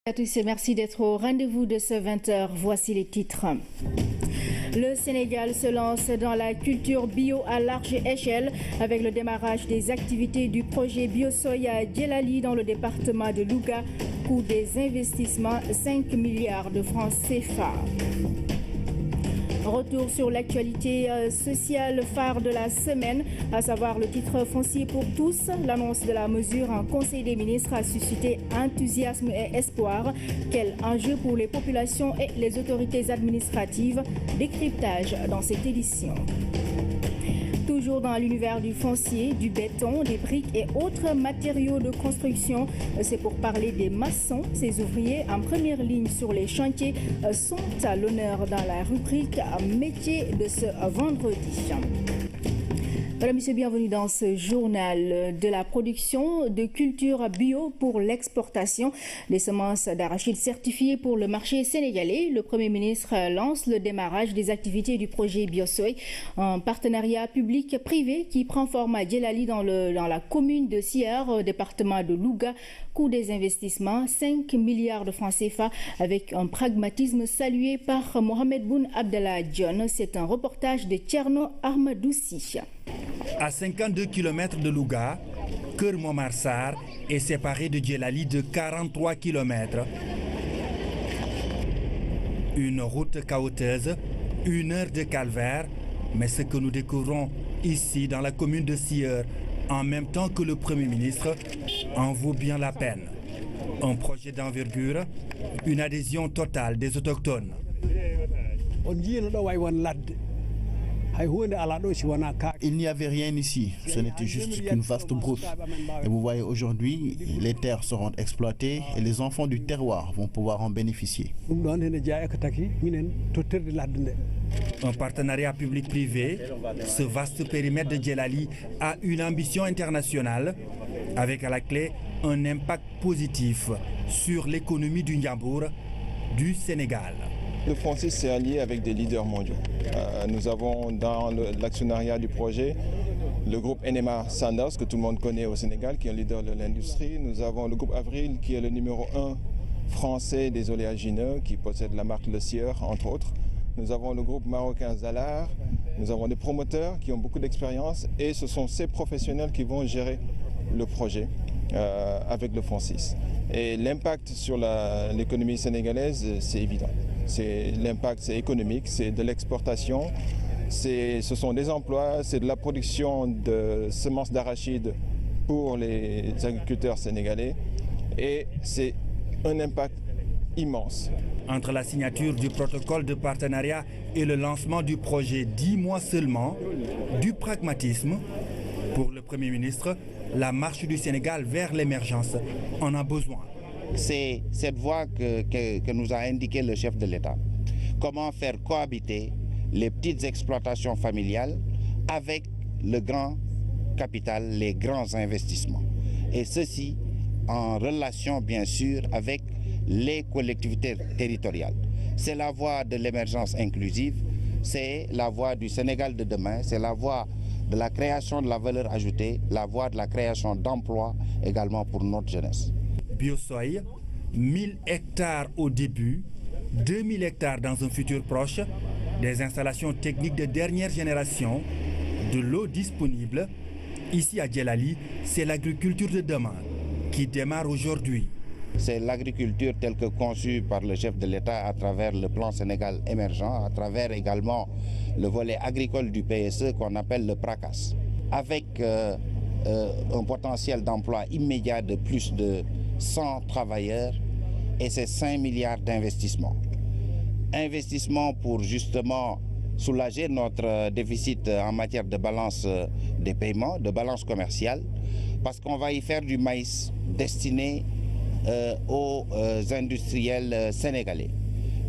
À tous et merci d'être au rendez-vous de ce 20h. Voici les titres. Le Sénégal se lance dans la culture bio à large échelle avec le démarrage des activités du projet BioSoya à Djelali dans le département de Louga. Coût des investissements 5 milliards de francs CFA. Retour sur l'actualité sociale phare de la semaine, à savoir le titre foncier pour tous. L'annonce de la mesure en Conseil des ministres a suscité enthousiasme et espoir. Quel enjeu pour les populations et les autorités administratives? Décryptage dans cette édition. Toujours dans l'univers du foncier, du béton, des briques et autres matériaux de construction. C'est pour parler des maçons. Ces ouvriers en première ligne sur les chantiers sont à l'honneur dans la rubrique métier de ce vendredi. Voilà, monsieur, bienvenue dans ce journal de la production de culture bio pour l'exportation des semences d'arachide certifiées pour le marché sénégalais. Le Premier ministre lance le démarrage des activités du projet BioSoy, un partenariat public-privé qui prend forme à Djelali dans la commune de Siar, au département de Louga. Coût des investissements 5 milliards de francs CFA avec un pragmatisme salué par Mohamed Boun Abdallah Dionne. C'est un reportage de Tcherno Armadoussi. À 52 km de Louga, Keur Momar Sarr est séparé de Djelali de 43 km. Une route caoteuse, 1 heure de calvaire, mais ce que nous découvrons ici dans la commune de Sieur, en même temps que le Premier ministre, en vaut bien la peine. Un projet d'envergure, une adhésion totale des autochtones. Il n'y avait rien ici, ce n'était juste qu'une vaste brousse. Et vous voyez aujourd'hui, les terres seront exploitées et les enfants du terroir vont pouvoir en bénéficier. Un partenariat public-privé, ce vaste périmètre de Djelali a une ambition internationale, avec à la clé un impact positif sur l'économie du Ndiambour, du Sénégal. Le foncier s'est allié avec des leaders mondiaux. Nous avons dans l'actionnariat du projet le groupe NMA Sandos, que tout le monde connaît au Sénégal, qui est un leader de l'industrie. Nous avons le groupe Avril, qui est le numéro 1 français des oléagineux, qui possède la marque Le Sieur, entre autres. Nous avons le groupe marocain Zalar. Nous avons des promoteurs qui ont beaucoup d'expérience et ce sont ces professionnels qui vont gérer le projet avec le FONSIS. Et l'impact sur l'économie sénégalaise, c'est évident. L'impact, c'est économique, c'est de l'exportation, ce sont des emplois, c'est de la production de semences d'arachide pour les agriculteurs sénégalais et c'est un impact immense. Entre la signature du protocole de partenariat et le lancement du projet 10 mois seulement, du pragmatisme, pour le Premier ministre, la marche du Sénégal vers l'émergence en a besoin. C'est cette voie que nous a indiqué le chef de l'État. Comment faire cohabiter les petites exploitations familiales avec le grand capital, les grands investissements. Et ceci en relation bien sûr avec les collectivités territoriales. C'est la voie de l'émergence inclusive, c'est la voie du Sénégal de demain, c'est la voie de la création de la valeur ajoutée, la voie de la création d'emplois également pour notre jeunesse. BioSoy, 1000 hectares au début, 2000 hectares dans un futur proche, des installations techniques de dernière génération, de l'eau disponible. Ici à Djelali, c'est l'agriculture de demain qui démarre aujourd'hui. C'est l'agriculture telle que conçue par le chef de l'État à travers le plan Sénégal émergent, à travers également le volet agricole du PSE qu'on appelle le PRACAS, avec un potentiel d'emploi immédiat de plus de 100 travailleurs et c'est 5 milliards d'investissements. Investissements pour justement soulager notre déficit en matière de balance des paiements, de balance commerciale, parce qu'on va y faire du maïs destiné aux industriels sénégalais.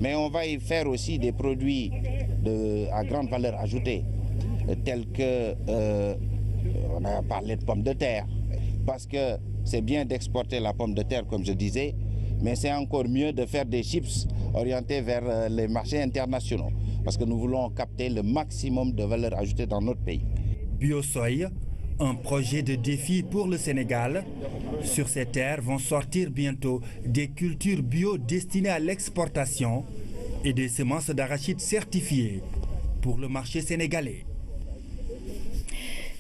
Mais on va y faire aussi des produits à grande valeur ajoutée, tels que, on a parlé de pommes de terre, parce que c'est bien d'exporter la pomme de terre, comme je disais, mais c'est encore mieux de faire des chips orientés vers les marchés internationaux, parce que nous voulons capter le maximum de valeur ajoutée dans notre pays. BioSoy, Un projet de défi pour le Sénégal. Sur ces terres vont sortir bientôt des cultures bio destinées à l'exportation et des semences d'arachide certifiées pour le marché sénégalais.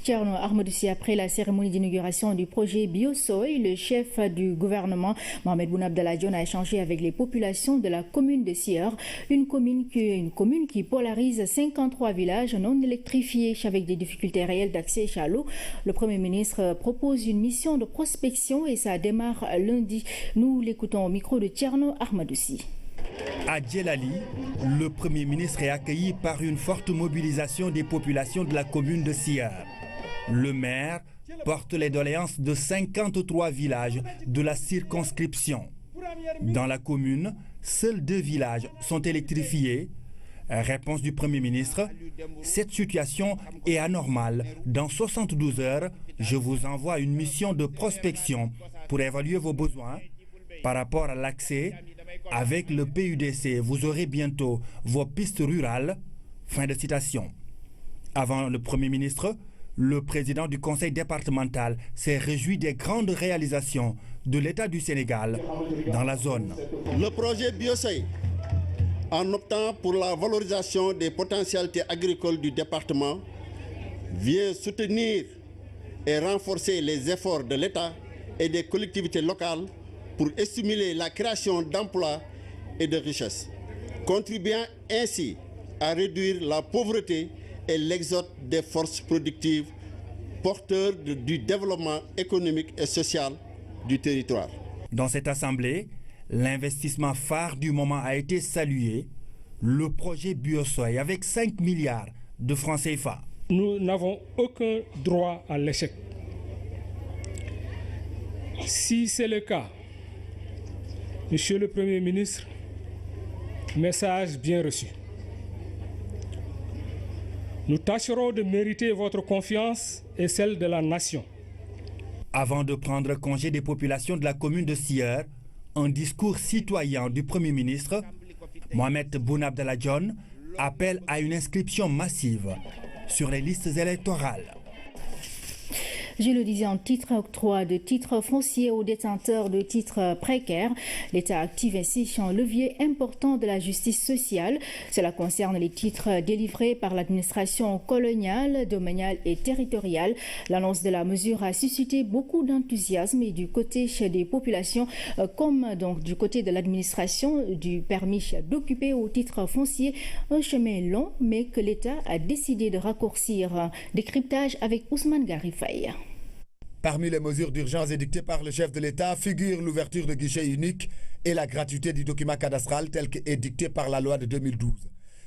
Thierno Ahmadoussi, après la cérémonie d'inauguration du projet BioSoy, le chef du gouvernement, Mohamed Boun Abdallah Dionne, a échangé avec les populations de la commune de Sieur, une commune qui polarise 53 villages non électrifiés avec des difficultés réelles d'accès à l'eau. Le Premier ministre propose une mission de prospection et ça démarre lundi. Nous l'écoutons au micro de Thierno Ahmadoussi. À Djelali, le Premier ministre est accueilli par une forte mobilisation des populations de la commune de Sieur. Le maire porte les doléances de 53 villages de la circonscription. Dans la commune, seuls 2 villages sont électrifiés. Réponse du Premier ministre, cette situation est anormale. Dans 72 heures, je vous envoie une mission de prospection pour évaluer vos besoins par rapport à l'accès. Avec le PUDC, vous aurez bientôt vos pistes rurales. Fin de citation. Avant le Premier ministre, le président du conseil départemental s'est réjoui des grandes réalisations de l'État du Sénégal dans la zone. Le projet BioSoy, en optant pour la valorisation des potentialités agricoles du département, vient soutenir et renforcer les efforts de l'État et des collectivités locales pour stimuler la création d'emplois et de richesses, contribuant ainsi à réduire la pauvreté et l'exode des forces productives porteurs du développement économique et social du territoire. Dans cette assemblée, l'investissement phare du moment a été salué, le projet BioSoy avec 5 milliards de francs CFA. Nous n'avons aucun droit à l'échec. Si c'est le cas, Monsieur le Premier ministre, message bien reçu. Nous tâcherons de mériter votre confiance et celle de la nation. Avant de prendre congé des populations de la commune de Sieur, un discours citoyen du Premier ministre, Mohamed Boun Abdallah Dionne, appelle à une inscription massive sur les listes électorales. Je le disais, en titre octroi de titres fonciers aux détenteurs de titres précaires. L'État active ainsi un levier important de la justice sociale. Cela concerne les titres délivrés par l'administration coloniale, domaniale et territoriale. L'annonce de la mesure a suscité beaucoup d'enthousiasme et du côté des populations comme donc du côté de l'administration du permis d'occuper au titre foncier. Un chemin long mais que l'État a décidé de raccourcir. Décryptage avec Ousmane Garifaye. Parmi les mesures d'urgence édictées par le chef de l'État figure l'ouverture de guichets uniques et la gratuité du document cadastral tel qu'édicté par la loi de 2012.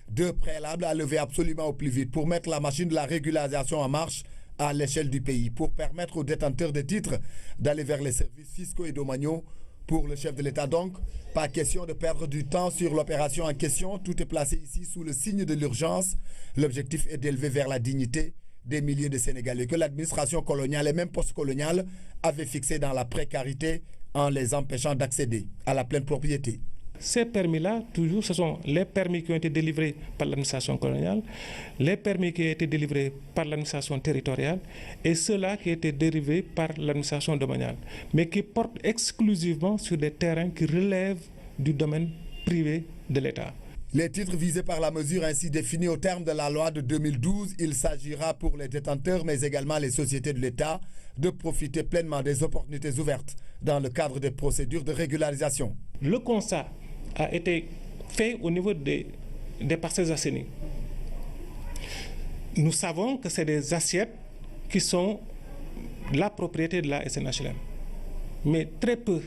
2 préalables à lever absolument au plus vite pour mettre la machine de la régularisation en marche à l'échelle du pays, pour permettre aux détenteurs de titres d'aller vers les services fiscaux et domaniaux. Pour le chef de l'État donc, pas question de perdre du temps sur l'opération en question. Tout est placé ici sous le signe de l'urgence. L'objectif est d'élever vers la dignité des milliers de Sénégalais que l'administration coloniale et même postcoloniale avaient fixé dans la précarité en les empêchant d'accéder à la pleine propriété. Ces permis-là, toujours, ce sont les permis qui ont été délivrés par l'administration coloniale, les permis qui ont été délivrés par l'administration territoriale et ceux-là qui ont été dérivés par l'administration domaniale, mais qui portent exclusivement sur des terrains qui relèvent du domaine privé de l'État. Les titres visés par la mesure ainsi définie au terme de la loi de 2012, il s'agira pour les détenteurs mais également les sociétés de l'État de profiter pleinement des opportunités ouvertes dans le cadre des procédures de régularisation. Le constat a été fait au niveau des parcelles assainies. Nous savons que c'est des assiettes qui sont la propriété de la SNHLM. Mais très peu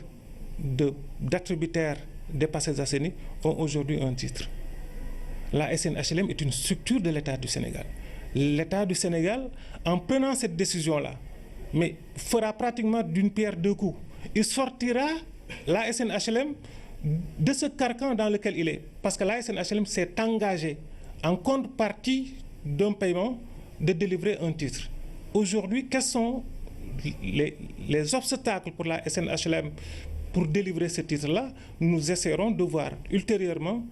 d'attributaires des parcelles assainies ont aujourd'hui un titre. La SNHLM est une structure de l'État du Sénégal. L'État du Sénégal, en prenant cette décision-là, mais fera pratiquement d'une pierre deux coups. Il sortira la SNHLM de ce carcan dans lequel il est. Parce que la SNHLM s'est engagée en contrepartie d'un paiement de délivrer un titre. Aujourd'hui, quels sont les obstacles pour la SNHLM pour délivrer ce titre-là? Nous essaierons de voir ultérieurement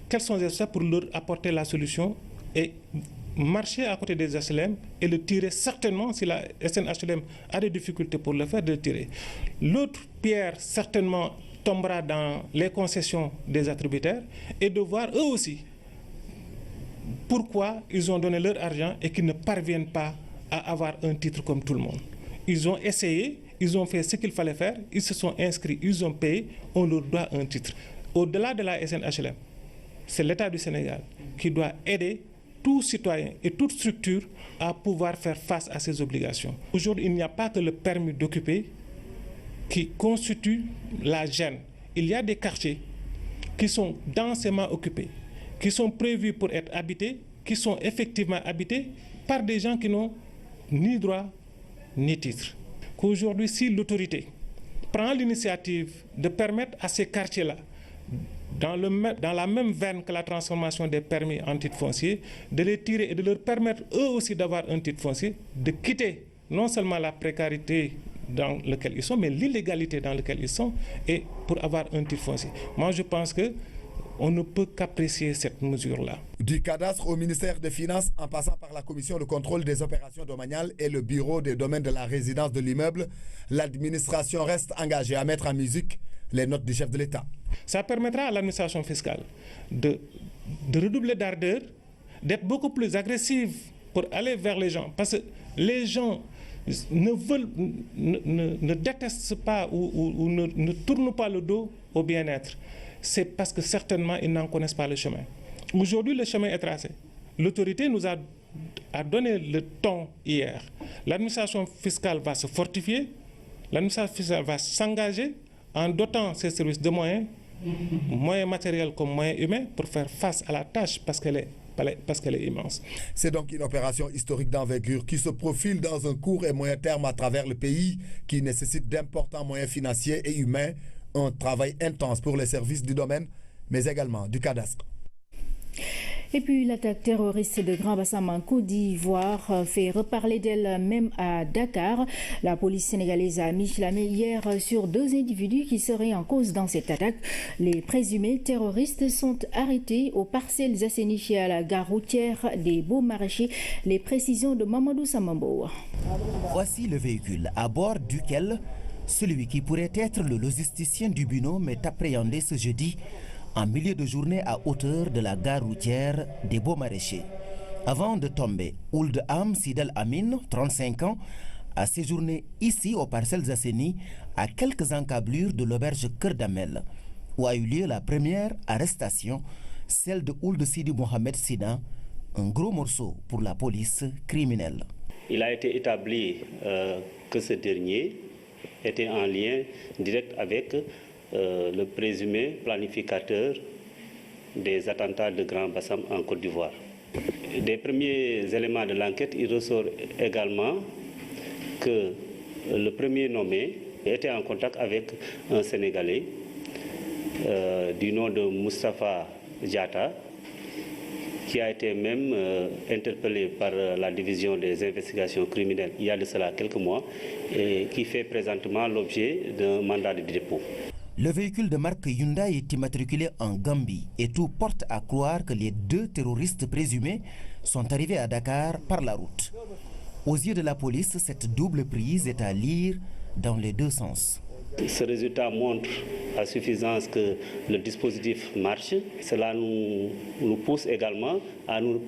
quels sont les obstacles pour leur apporter la solution et marcher à côté des HLM et le tirer certainement, si la SNHLM a des difficultés pour le faire, de le tirer. L'autre pierre certainement tombera dans les concessions des attributaires et de voir eux aussi pourquoi ils ont donné leur argent et qu'ils ne parviennent pas à avoir un titre comme tout le monde. Ils ont essayé, ils ont fait ce qu'il fallait faire, ils se sont inscrits, ils ont payé, on leur doit un titre. Au-delà de la SNHLM, c'est l'État du Sénégal qui doit aider tout citoyen et toute structure à pouvoir faire face à ces obligations. Aujourd'hui, il n'y a pas que le permis d'occuper qui constitue la gêne. Il y a des quartiers qui sont densément occupés, qui sont prévus pour être habités, qui sont effectivement habités par des gens qui n'ont ni droit ni titre. Qu'aujourd'hui, si l'autorité prend l'initiative de permettre à ces quartiers-là, dans la même veine que la transformation des permis en titre foncier, de les tirer et de leur permettre eux aussi d'avoir un titre foncier, de quitter non seulement la précarité dans laquelle ils sont, mais l'illégalité dans laquelle ils sont, et pour avoir un titre foncier. Moi, je pense qu'on ne peut qu'apprécier cette mesure-là. Du cadastre au ministère des Finances, en passant par la commission de contrôle des opérations domaniales et le bureau des domaines de la résidence de l'immeuble, l'administration reste engagée à mettre en musique les notes du chef de l'État. Ça permettra à l'administration fiscale de redoubler d'ardeur, d'être beaucoup plus agressive pour aller vers les gens. Parce que les gens ne détestent pas ou ne tournent pas le dos au bien-être. C'est parce que certainement ils n'en connaissent pas le chemin. Aujourd'hui, le chemin est tracé. L'autorité nous a donné le ton hier. L'administration fiscale va se fortifier, l'administration fiscale va s'engager en dotant ses services de moyens matériels comme moyens humains, pour faire face à la tâche parce qu'elle est immense. C'est donc une opération historique d'envergure qui se profile dans un court et moyen terme à travers le pays, qui nécessite d'importants moyens financiers et humains, un travail intense pour les services du domaine, mais également du cadastre. Et puis l'attaque terroriste de Grand Bassam en Côte d'Ivoire fait reparler d'elle-même à Dakar. La police sénégalaise a mis la main hier sur 2 individus qui seraient en cause dans cette attaque. Les présumés terroristes sont arrêtés aux parcelles assainies à la gare routière des Beaux-Maraîchers. Les précisions de Mamadou Samambo. Voici le véhicule à bord duquel celui qui pourrait être le logisticien du binôme est appréhendé ce jeudi en milieu de journée à hauteur de la gare routière des Beaux-Maraîchers. Avant de tomber, Ould Am Sidel Amin, 35 ans, a séjourné ici aux parcelles assainies à quelques encablures de l'auberge Kër Damel, où a eu lieu la première arrestation, celle de Ould Sidi Mohamed Sina, un gros morceau pour la police criminelle. Il a été établi que ce dernier était en lien direct avec le présumé planificateur des attentats de Grand Bassam en Côte d'Ivoire. Des premiers éléments de l'enquête, il ressort également que le premier nommé était en contact avec un Sénégalais du nom de Moustapha Diatta, qui a été même interpellé par la division des investigations criminelles il y a de cela quelques mois et qui fait présentement l'objet d'un mandat de dépôt. Le véhicule de marque Hyundai est immatriculé en Gambie et tout porte à croire que les 2 terroristes présumés sont arrivés à Dakar par la route. Aux yeux de la police, cette double prise est à lire dans les 2 sens. Ce résultat montre à suffisance que le dispositif marche. Cela nous pousse également à nous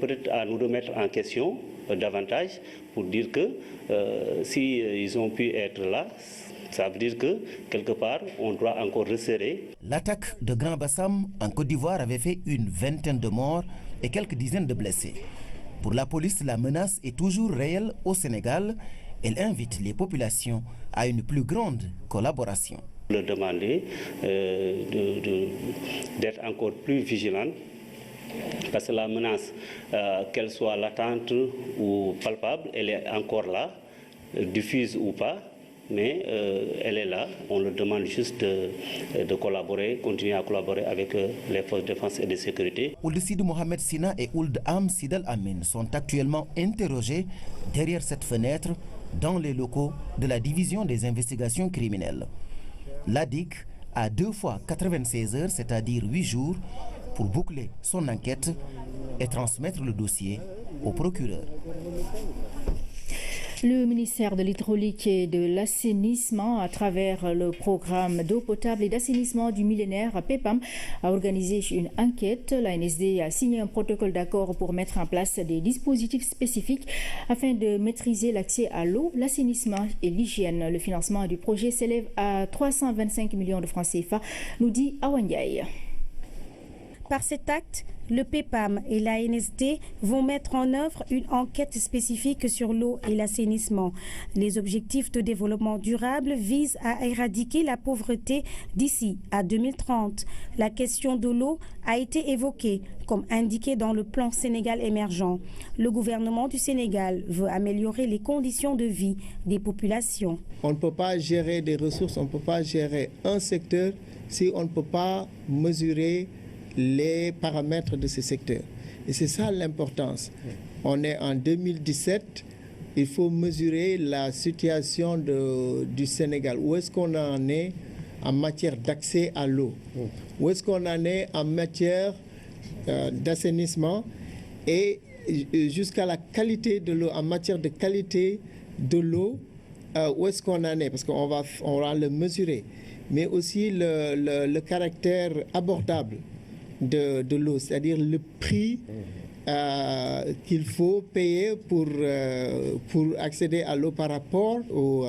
remettre en question davantage pour dire que si ils ont pu être là, ça veut dire que, quelque part, on doit encore resserrer. L'attaque de Grand Bassam en Côte d'Ivoire avait fait une 20aine de morts et quelques dizaines de blessés. Pour la police, la menace est toujours réelle au Sénégal. Elle invite les populations à une plus grande collaboration. Leur demander d'être encore plus vigilante, parce que la menace, qu'elle soit latente ou palpable, elle est encore là, diffuse ou pas. Mais elle est là, on leur demande juste de collaborer, continuer à collaborer avec les forces de défense et de sécurité. Ould Sidi Mohamed Sina et Ould Am Sidel Amin sont actuellement interrogés derrière cette fenêtre dans les locaux de la division des investigations criminelles. La DIC a 2 fois 96 heures, c'est-à-dire 8 jours, pour boucler son enquête et transmettre le dossier au procureur. Le ministère de l'Hydraulique et de l'Assainissement, à travers le programme d'eau potable et d'assainissement du millénaire PEPAM, a organisé une enquête. L'ANSD a signé un protocole d'accord pour mettre en place des dispositifs spécifiques afin de maîtriser l'accès à l'eau, l'assainissement et l'hygiène. Le financement du projet s'élève à 325 millions de francs CFA, nous dit Awandiaï. Par cet acte, le PEPAM et l'ANSD vont mettre en œuvre une enquête spécifique sur l'eau et l'assainissement. Les objectifs de développement durable visent à éradiquer la pauvreté d'ici à 2030. La question de l'eau a été évoquée, comme indiqué dans le plan Sénégal émergent. Le gouvernement du Sénégal veut améliorer les conditions de vie des populations. On ne peut pas gérer des ressources, on ne peut pas gérer un secteur si on ne peut pas mesurer les paramètres de ce secteur. Et c'est ça l'importance. On est en 2017, il faut mesurer la situation du Sénégal. Où est-ce qu'on en est en matière d'accès à l'eau? Où est-ce qu'on en est en matière d'assainissement et jusqu'à la qualité de l'eau, en matière de qualité de l'eau, où est-ce qu'on en est? Parce qu'on va le mesurer. Mais aussi le caractère abordable de l'eau, c'est-à-dire le prix qu'il faut payer pour accéder à l'eau par rapport au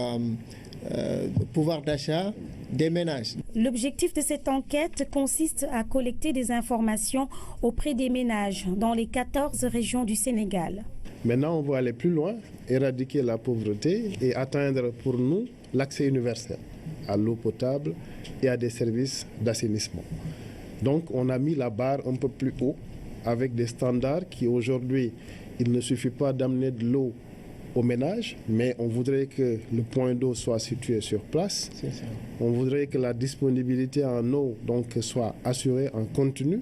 pouvoir d'achat des ménages. L'objectif de cette enquête consiste à collecter des informations auprès des ménages dans les 14 régions du Sénégal. Maintenant, on va aller plus loin, éradiquer la pauvreté et atteindre pour nous l'accès universel à l'eau potable et à des services d'assainissement. Donc on a mis la barre un peu plus haut avec des standards qui aujourd'hui, il ne suffit pas d'amener de l'eau au ménage, mais on voudrait que le point d'eau soit situé sur place. On voudrait que la disponibilité en eau donc, soit assurée en continu.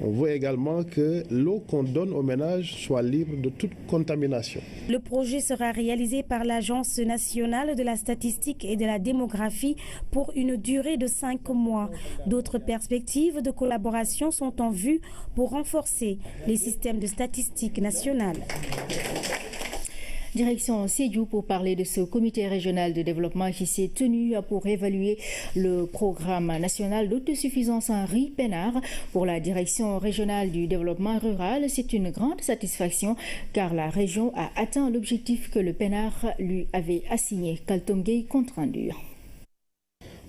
On veut également que l'eau qu'on donne aux ménages soit libre de toute contamination. Le projet sera réalisé par l'Agence nationale de la statistique et de la démographie pour une durée de 5 mois. D'autres perspectives de collaboration sont en vue pour renforcer les systèmes de statistiques nationales. Direction Sédhiou pour parler de ce comité régional de développement qui s'est tenu pour évaluer le programme national d'autosuffisance en riz PENAR. Pour la direction régionale du développement rural, c'est une grande satisfaction car la région a atteint l'objectif que le PENAR lui avait assigné. Kaltongay compte rendu.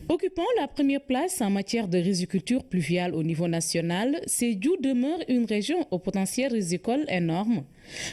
Occupant la première place en matière de riziculture pluviale au niveau national, Sédhiou demeure une région au potentiel rizicole énorme.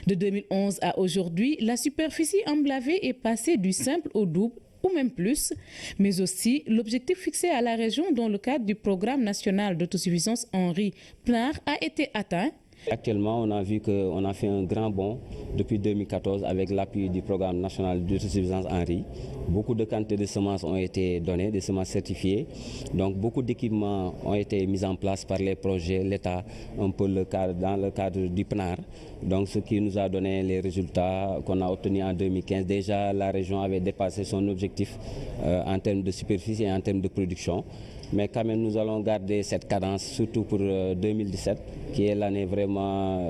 De 2011 à aujourd'hui, la superficie emblavée est passée du simple au double ou même plus, mais aussi l'objectif fixé à la région dans le cadre du programme national d'autosuffisance en riz PNAR a été atteint. Actuellement, on a vu qu'on a fait un grand bond depuis 2014 avec l'appui du programme national d'autosuffisance en riz. Beaucoup de quantités de semences ont été données, des semences certifiées. Donc beaucoup d'équipements ont été mis en place par les projets, l'État, un peu dans le cadre du PNAR. Donc ce qui nous a donné les résultats qu'on a obtenus en 2015. Déjà, la région avait dépassé son objectif en termes de superficie et en termes de production. Mais quand même, nous allons garder cette cadence, surtout pour 2017, qui est l'année vraiment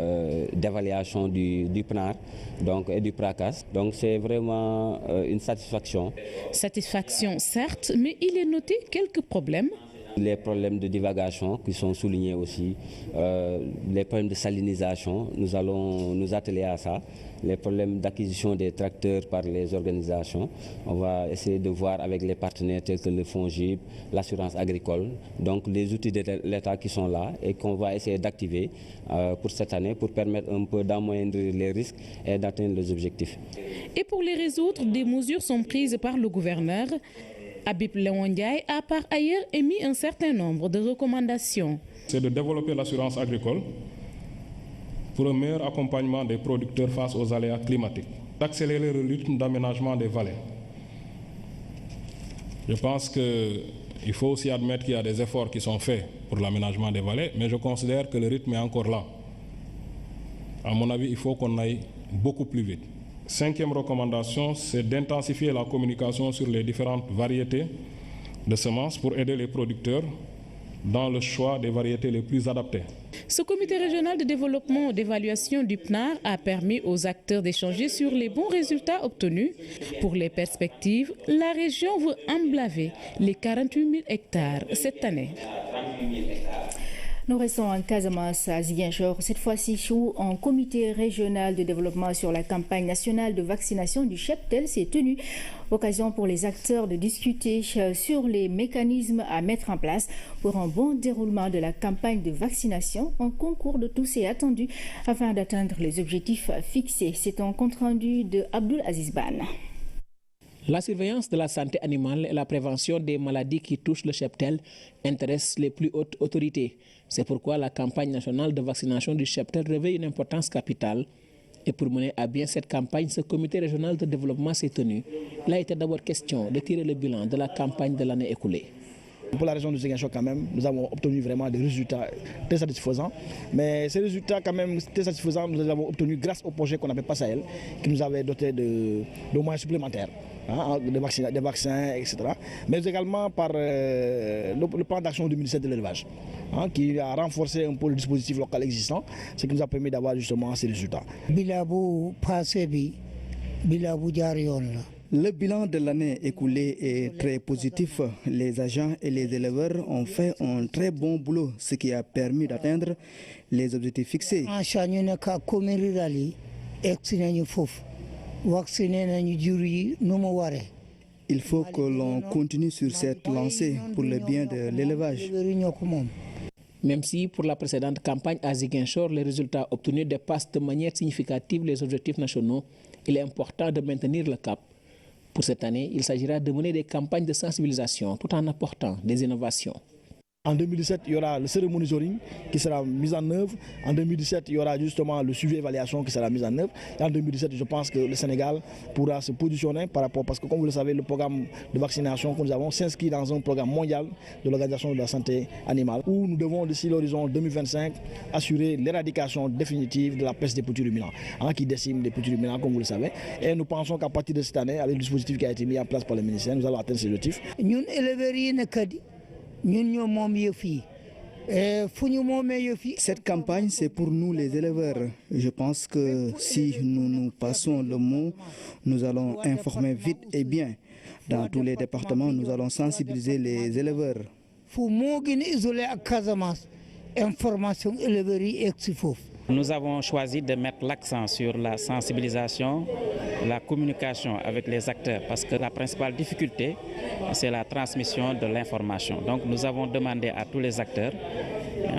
d'évaluation du PNAR et du PRACAS. Donc c'est vraiment une satisfaction. Satisfaction, certes, mais il est noté quelques problèmes. Les problèmes de divagation qui sont soulignés aussi, les problèmes de salinisation, nous allons nous atteler à ça. Les problèmes d'acquisition des tracteurs par les organisations. On va essayer de voir avec les partenaires tels que le FONGIP, l'assurance agricole, donc les outils de l'État qui sont là et qu'on va essayer d'activer pour cette année pour permettre un peu d'amoindrir les risques et d'atteindre les objectifs. Et pour les résoudre, des mesures sont prises par le gouverneur. Habib Lewondiaï a par ailleurs émis un certain nombre de recommandations. C'est de développer l'assurance agricole pour un meilleur accompagnement des producteurs face aux aléas climatiques, d'accélérer le rythme d'aménagement des vallées. Je pense qu'il faut aussi admettre qu'il y a des efforts qui sont faits pour l'aménagement des vallées, mais je considère que le rythme est encore là. À mon avis, il faut qu'on aille beaucoup plus vite. Cinquième recommandation, c'est d'intensifier la communication sur les différentes variétés de semences pour aider les producteurs dans le choix des variétés les plus adaptées. Ce comité régional de développement d'évaluation du PNAR a permis aux acteurs d'échanger sur les bons résultats obtenus. Pour les perspectives, la région veut emblaver les 48 000 hectares cette année. Nous restons en Casamance à Ziguinchor, cette fois-ci sous un comité régional de développement sur la campagne nationale de vaccination du cheptel s'est tenu. Occasion pour les acteurs de discuter sur les mécanismes à mettre en place pour un bon déroulement de la campagne de vaccination. Un concours de tous est attendu afin d'atteindre les objectifs fixés. C'est un compte-rendu de Abdul Aziz Ban. La surveillance de la santé animale et la prévention des maladies qui touchent le cheptel intéressent les plus hautes autorités. C'est pourquoi la campagne nationale de vaccination du cheptel revêt une importance capitale. Et pour mener à bien cette campagne, ce comité régional de développement s'est tenu. Il a été d'abord question de tirer le bilan de la campagne de l'année écoulée. Pour la région de Ziguinchor, quand même, nous avons obtenu vraiment des résultats très satisfaisants. Mais ces résultats, quand même, très satisfaisants, nous les avons obtenus grâce au projet qu'on appelle Passael, qui nous avait doté de moyens supplémentaires, des vaccins, etc. Mais également par le plan d'action du ministère de l'Élevage, qui a renforcé un peu le dispositif local existant, ce qui nous a permis d'avoir justement ces résultats. Le bilan de l'année écoulée est très positif. Les agents et les éleveurs ont fait un très bon boulot, ce qui a permis d'atteindre les objectifs fixés. Il faut que l'on continue sur cette lancée pour le bien de l'élevage. Même si pour la précédente campagne à Ziguinchor, les résultats obtenus dépassent de manière significative les objectifs nationaux, il est important de maintenir le cap. Pour cette année, il s'agira de mener des campagnes de sensibilisation tout en apportant des innovations. En 2017, il y aura le cérémonie qui sera mise en œuvre. En 2017, il y aura justement le suivi et évaluation qui sera mis en œuvre. Et en 2017, je pense que le Sénégal pourra se positionner par rapport, parce que comme vous le savez, le programme de vaccination que nous avons s'inscrit dans un programme mondial de l'Organisation de la santé animale, où nous devons, d'ici l'horizon 2025, assurer l'éradication définitive de la peste des petits ruminants, qui décime les petits ruminants, comme vous le savez. Et nous pensons qu'à partir de cette année, avec le dispositif qui a été mis en place par le ministère, nous allons atteindre ces objectifs. Cette campagne, c'est pour nous les éleveurs. Je pense que si nous passons le mot, nous allons informer vite et bien. Dans tous les départements, nous allons sensibiliser les éleveurs. Nous avons choisi de mettre l'accent sur la sensibilisation, la communication avec les acteurs, parce que la principale difficulté, c'est la transmission de l'information. Donc nous avons demandé à tous les acteurs,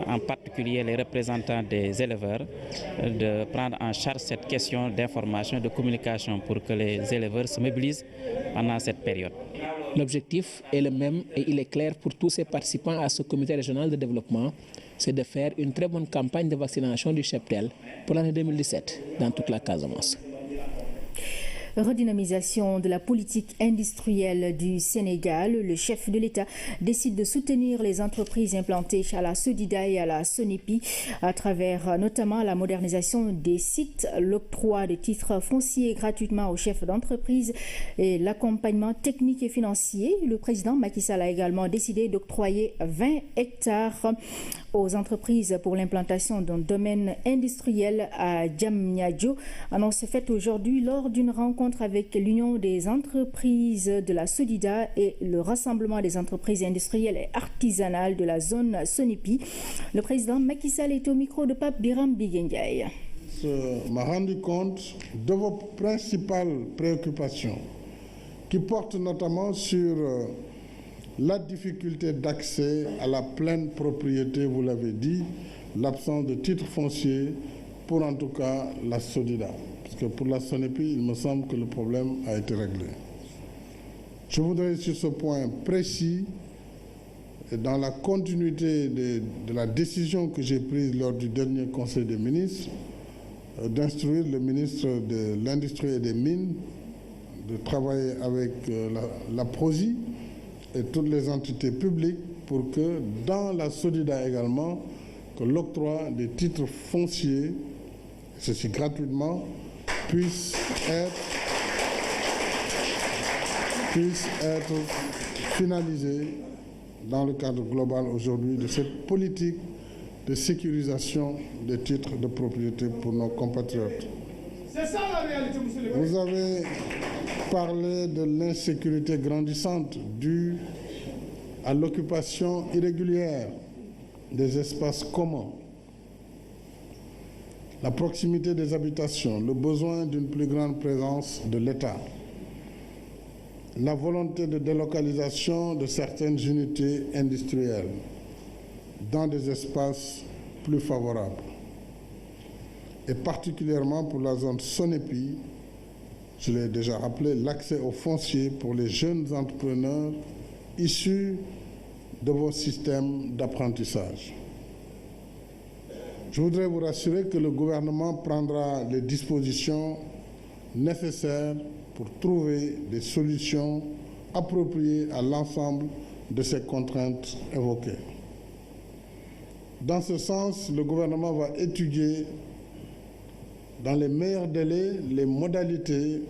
en particulier les représentants des éleveurs, de prendre en charge cette question d'information et de communication pour que les éleveurs se mobilisent pendant cette période. L'objectif est le même et il est clair pour tous ces participants à ce comité régional de développement, c'est de faire une très bonne campagne de vaccination du cheptel pour l'année 2017 dans toute la Casamance. Redynamisation de la politique industrielle du Sénégal, le chef de l'État décide de soutenir les entreprises implantées à la Sodida et à la Sonepi à travers notamment la modernisation des sites, l'octroi de titres fonciers gratuitement aux chefs d'entreprise et l'accompagnement technique et financier. Le président Macky Sall a également décidé d'octroyer 20 hectares aux entreprises pour l'implantation d'un domaine industriel à Diamniadio. Annonce faite aujourd'hui lors d'une rencontre avec l'Union des entreprises de la Sodida et le Rassemblement des entreprises industrielles et artisanales de la zone Sonepi. Le président Macky Sall est au micro de Pape Biram Biguendiaï. Je m'a rendu compte de vos principales préoccupations qui portent notamment sur la difficulté d'accès à la pleine propriété, vous l'avez dit, l'absence de titre foncier pour en tout cas la Sodida. Parce que pour la Sonepi, il me semble que le problème a été réglé. Je voudrais sur ce point précis, et dans la continuité de la décision que j'ai prise lors du dernier Conseil des ministres, d'instruire le ministre de l'Industrie et des Mines de travailler avec la PROSI et toutes les entités publiques pour que dans la Sodida également, que l'octroi des titres fonciers, ceci gratuitement, puisse être finalisé dans le cadre global aujourd'hui de cette politique de sécurisation des titres de propriété pour nos compatriotes. C'est ça la réalité, monsieur le président. Vous avez parlé de l'insécurité grandissante due à l'occupation irrégulière des espaces communs, la proximité des habitations, le besoin d'une plus grande présence de l'État, la volonté de délocalisation de certaines unités industrielles dans des espaces plus favorables. Et particulièrement pour la zone Sonepi, je l'ai déjà rappelé, l'accès au foncier pour les jeunes entrepreneurs issus de vos systèmes d'apprentissage. Je voudrais vous rassurer que le gouvernement prendra les dispositions nécessaires pour trouver des solutions appropriées à l'ensemble de ces contraintes évoquées. Dans ce sens, le gouvernement va étudier dans les meilleurs délais les modalités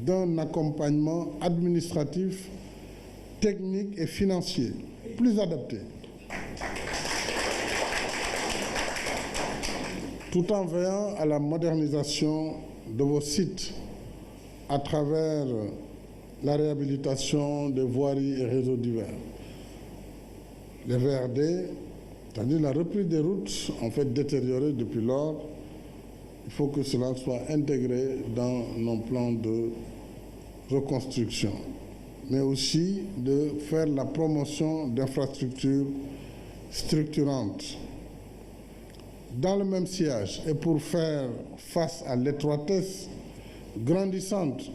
d'un accompagnement administratif, technique et financier plus adapté, tout en veillant à la modernisation de vos sites à travers la réhabilitation des voiries et réseaux divers. Les VRD, c'est-à-dire la reprise des routes, en fait détériorées depuis lors. Il faut que cela soit intégré dans nos plans de reconstruction, mais aussi de faire la promotion d'infrastructures structurantes. Dans le même sillage, et pour faire face à l'étroitesse grandissante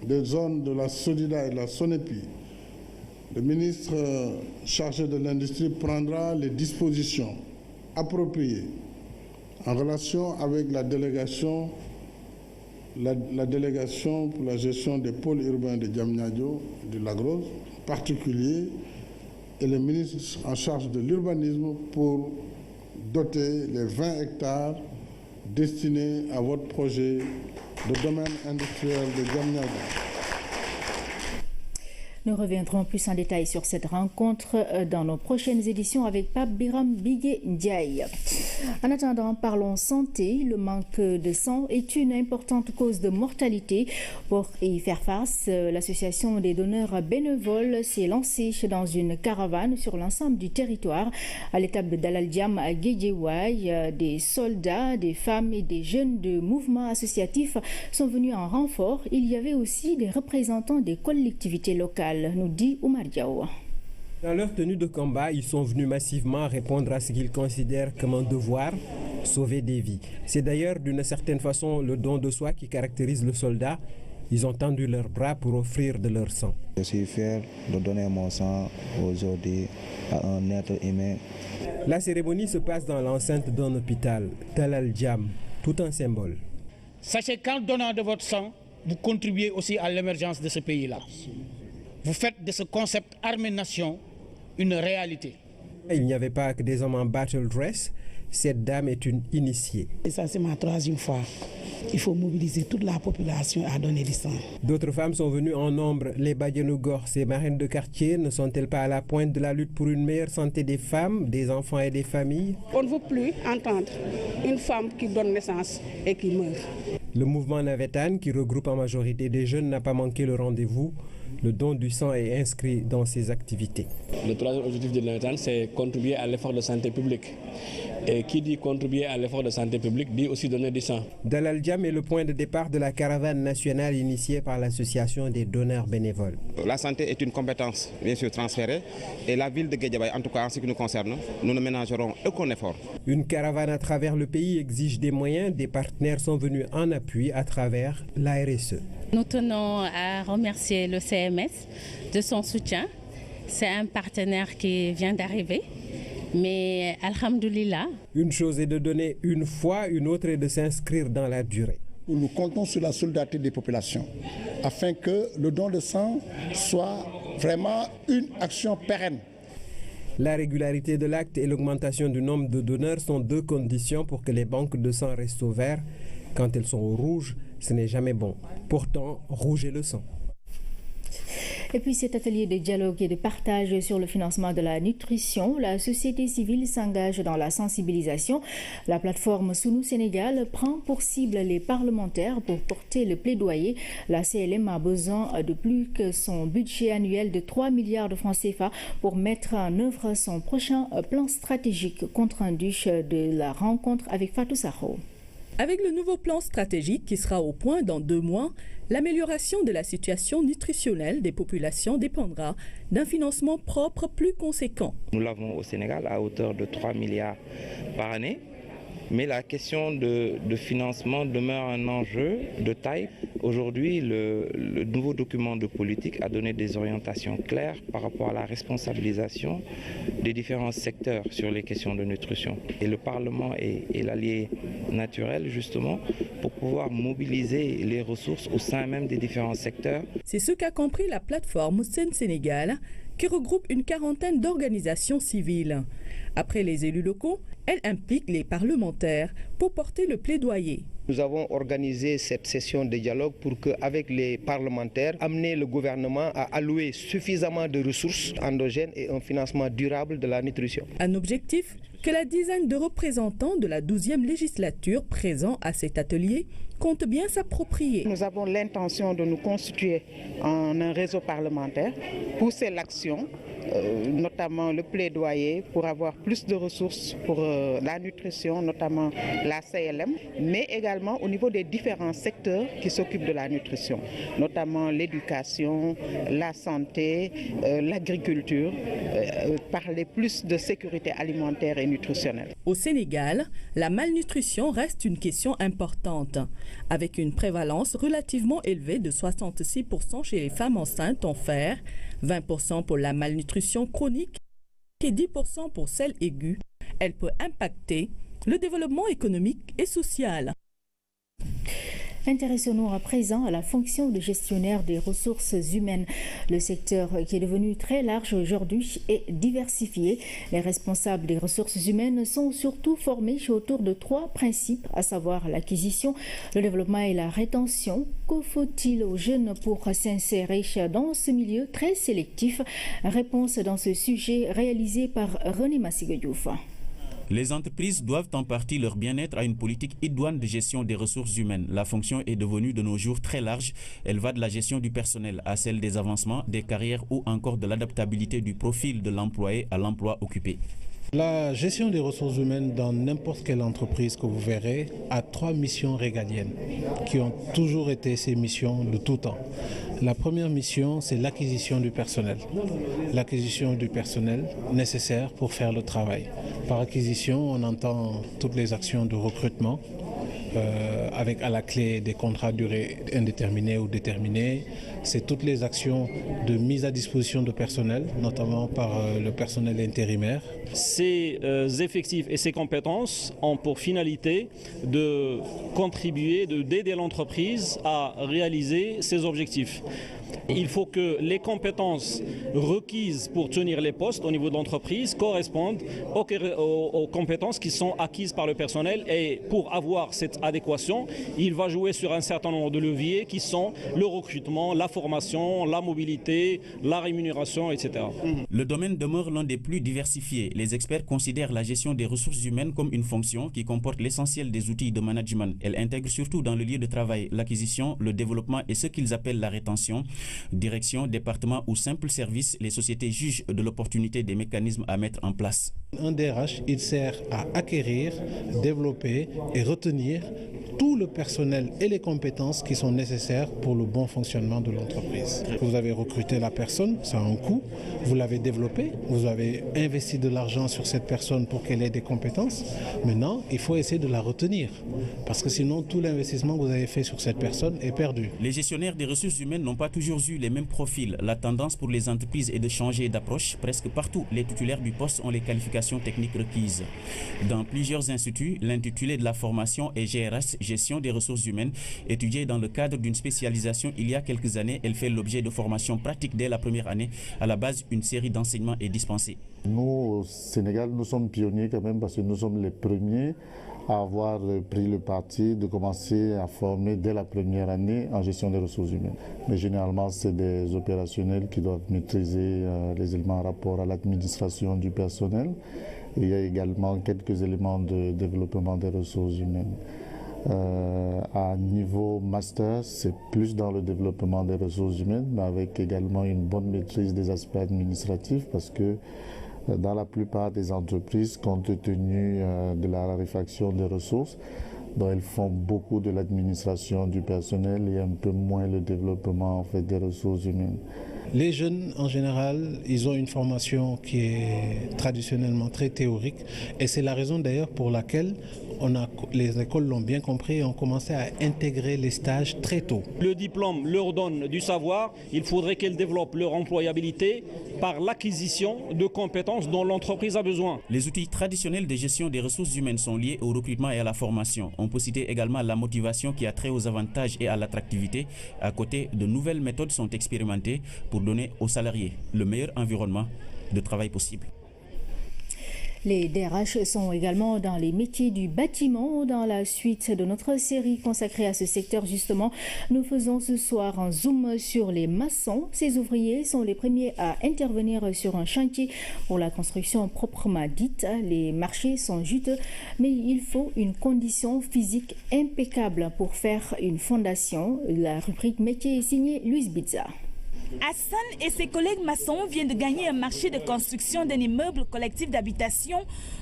des zones de la Sodida et de la Sonepi, le ministre chargé de l'Industrie prendra les dispositions appropriées en relation avec la délégation pour la gestion des pôles urbains de Diamniadio et de Lagos, en particulier, et le ministre en charge de l'urbanisme pour doter les 20 hectares destinés à votre projet de domaine industriel de Diamniadio. Nous reviendrons plus en détail sur cette rencontre dans nos prochaines éditions avec Pape Biram Bigué Ndiaye. En attendant, parlons santé. Le manque de sang est une importante cause de mortalité. Pour y faire face, l'association des donneurs bénévoles s'est lancée dans une caravane sur l'ensemble du territoire. À l'étape de Dalal Diam à Guédiawaye, des soldats, des femmes et des jeunes de mouvements associatifs sont venus en renfort. Il y avait aussi des représentants des collectivités locales, nous dit Oumar Diaw. Dans leur tenue de combat, ils sont venus massivement répondre à ce qu'ils considèrent comme un devoir, sauver des vies. C'est d'ailleurs d'une certaine façon le don de soi qui caractérise le soldat. Ils ont tendu leurs bras pour offrir de leur sang. Je suis fier de donner mon sang aujourd'hui à un être humain. La cérémonie se passe dans l'enceinte d'un hôpital, Dalal Diam, tout un symbole. Sachez qu'en donnant de votre sang, vous contribuez aussi à l'émergence de ce pays-là. Vous faites de ce concept armée-nation une réalité. Il n'y avait pas que des hommes en battle dress. Cette dame est une initiée. Et ça, c'est ma 3e fois. Il faut mobiliser toute la population à donner du sang. D'autres femmes sont venues en nombre. Les Badianougor, ces marraines de quartier, ne sont-elles pas à la pointe de la lutte pour une meilleure santé des femmes, des enfants et des familles? On ne veut plus entendre une femme qui donne naissance et qui meurt. Le mouvement Navetan, qui regroupe en majorité des jeunes, n'a pas manqué le rendez-vous. Le don du sang est inscrit dans ses activités. Le 3e objectif de Navetan, c'est contribuer à l'effort de santé publique. Et qui dit contribuer à l'effort de santé publique dit aussi donner du sang. Dalal Diam est le point de départ de la caravane nationale initiée par l'association des donneurs bénévoles. La santé est une compétence bien sûr transférée et la ville de Guédiawaye, en tout cas en ce qui nous concerne, nous ne ménagerons aucun effort. Une caravane à travers le pays exige des moyens. Des partenaires sont venus en appui à travers la RSE. Nous tenons à remercier le CMS de son soutien. C'est un partenaire qui vient d'arriver. Mais alhamdoulilah. Une chose est de donner une fois, une autre est de s'inscrire dans la durée. Nous comptons sur la solidarité des populations afin que le don de sang soit vraiment une action pérenne. La régularité de l'acte et l'augmentation du nombre de donneurs sont 2 conditions pour que les banques de sang restent au vert. Quand elles sont au rouge, ce n'est jamais bon. Pourtant, rouge est le sang. Et puis cet atelier de dialogue et de partage sur le financement de la nutrition, la société civile s'engage dans la sensibilisation. La plateforme Sunu Sénégal prend pour cible les parlementaires pour porter le plaidoyer. La CLM a besoin de plus que son budget annuel de 3 milliards de francs CFA pour mettre en œuvre son prochain plan stratégique. Compte rendu de la rencontre avec Fatou Sakho. Avec le nouveau plan stratégique qui sera au point dans 2 mois, l'amélioration de la situation nutritionnelle des populations dépendra d'un financement propre plus conséquent. Nous l'avons au Sénégal à hauteur de 3 milliards par année. Mais la question de financement demeure un enjeu de taille. Aujourd'hui, le nouveau document de politique a donné des orientations claires par rapport à la responsabilisation des différents secteurs sur les questions de nutrition. Et le Parlement est l'allié naturel, justement, pour pouvoir mobiliser les ressources au sein même des différents secteurs. C'est ce qu'a compris la plateforme Sen Sénégal, qui regroupe une quarantaine d'organisations civiles. Après les élus locaux, elle implique les parlementaires pour porter le plaidoyer. Nous avons organisé cette session de dialogue pour qu'avec les parlementaires, amener le gouvernement à allouer suffisamment de ressources endogènes et un financement durable de la nutrition. Un objectif que la dizaine de représentants de la 12e législature présents à cet atelier compte bien s'approprier. Nous avons l'intention de nous constituer en un réseau parlementaire, pousser l'action, notamment le plaidoyer pour avoir plus de ressources pour la nutrition, notamment la CLM, mais également au niveau des différents secteurs qui s'occupent de la nutrition, notamment l'éducation, la santé, l'agriculture, parler plus de sécurité alimentaire et nutritionnelle. Au Sénégal, la malnutrition reste une question importante, avec une prévalence relativement élevée de 66% chez les femmes enceintes en fer, 20% pour la malnutrition chronique et 10% pour celle aiguë. Elle peut impacter le développement économique et social. Intéressons-nous à présent à la fonction de gestionnaire des ressources humaines. Le secteur qui est devenu très large aujourd'hui est diversifié. Les responsables des ressources humaines sont surtout formés autour de 3 principes, à savoir l'acquisition, le développement et la rétention. Que faut-il aux jeunes pour s'insérer dans ce milieu très sélectif? Réponse dans ce sujet réalisé par René Massigo-Diouf. Les entreprises doivent en partie leur bien-être à une politique idoine de gestion des ressources humaines. La fonction est devenue de nos jours très large. Elle va de la gestion du personnel à celle des avancements, des carrières ou encore de l'adaptabilité du profil de l'employé à l'emploi occupé. La gestion des ressources humaines dans n'importe quelle entreprise que vous verrez a 3 missions régaliennes qui ont toujours été ces missions de tout temps. La première mission, c'est l'acquisition du personnel. L'acquisition du personnel nécessaire pour faire le travail. Par acquisition, on entend toutes les actions de recrutement, avec à la clé des contrats à durée indéterminée ou déterminée. C'est toutes les actions de mise à disposition de personnel, notamment par le personnel intérimaire. Ces effectifs et ces compétences ont pour finalité de contribuer, d'aider l'entreprise à réaliser ses objectifs. Il faut que les compétences requises pour tenir les postes au niveau de l'entreprise correspondent aux compétences qui sont acquises par le personnel, et pour avoir cette adéquation, il va jouer sur un certain nombre de leviers qui sont le recrutement, la formation, la mobilité, la rémunération, etc. Le domaine demeure l'un des plus diversifiés. Les experts considèrent la gestion des ressources humaines comme une fonction qui comporte l'essentiel des outils de management. Elle intègre surtout dans le lieu de travail l'acquisition, le développement et ce qu'ils appellent la rétention. Direction, département ou simple service, les sociétés jugent de l'opportunité des mécanismes à mettre en place. Un DRH, il sert à acquérir, développer et retenir tout le personnel et les compétences qui sont nécessaires pour le bon fonctionnement de l'entreprise. Vous avez recruté la personne, ça a un coût, vous l'avez développée, vous avez investi de l'argent sur cette personne pour qu'elle ait des compétences. Maintenant, il faut essayer de la retenir, parce que sinon tout l'investissement que vous avez fait sur cette personne est perdu. Les gestionnaires des ressources humaines n'ont pas toujours eu les mêmes profils. La tendance pour les entreprises est de changer d'approche. Presque partout, les titulaires du poste ont les qualifications techniques requises. Dans plusieurs instituts, l'intitulé de la formation est GRS, gestion des ressources humaines. Étudiée dans le cadre d'une spécialisation il y a quelques années, elle fait l'objet de formations pratiques dès la première année. À la base, une série d'enseignements est dispensée. Nous, au Sénégal, nous sommes pionniers quand même parce que nous sommes les premiers à avoir pris le parti de commencer à former dès la première année en gestion des ressources humaines. Mais généralement, c'est des opérationnels qui doivent maîtriser les éléments en rapport à l'administration du personnel. Et il y a également quelques éléments de développement des ressources humaines. À niveau master, c'est plus dans le développement des ressources humaines, mais avec également une bonne maîtrise des aspects administratifs parce que dans la plupart des entreprises, compte tenu de la raréfaction des ressources, donc elles font beaucoup de l'administration du personnel et un peu moins le développement en fait, des ressources humaines. Les jeunes, en général, ils ont une formation qui est traditionnellement très théorique et c'est la raison d'ailleurs pour laquelle les écoles l'ont bien compris et ont commencé à intégrer les stages très tôt. Le diplôme leur donne du savoir, il faudrait qu'elles développent leur employabilité par l'acquisition de compétences dont l'entreprise a besoin. Les outils traditionnels de gestion des ressources humaines sont liés au recrutement et à la formation. On peut citer également la motivation qui a trait aux avantages et à l'attractivité. À côté, de nouvelles méthodes sont expérimentées pour donner aux salariés le meilleur environnement de travail possible. Les DRH sont également dans les métiers du bâtiment. Dans la suite de notre série consacrée à ce secteur, justement, nous faisons ce soir un zoom sur les maçons. Ces ouvriers sont les premiers à intervenir sur un chantier pour la construction proprement dite. Les marchés sont juteux, mais il faut une condition physique impeccable pour faire une fondation. La rubrique métier est signée Louise Bizza. Hassan et ses collègues maçons viennent de gagner un marché de construction d'un immeuble collectif d'habitation.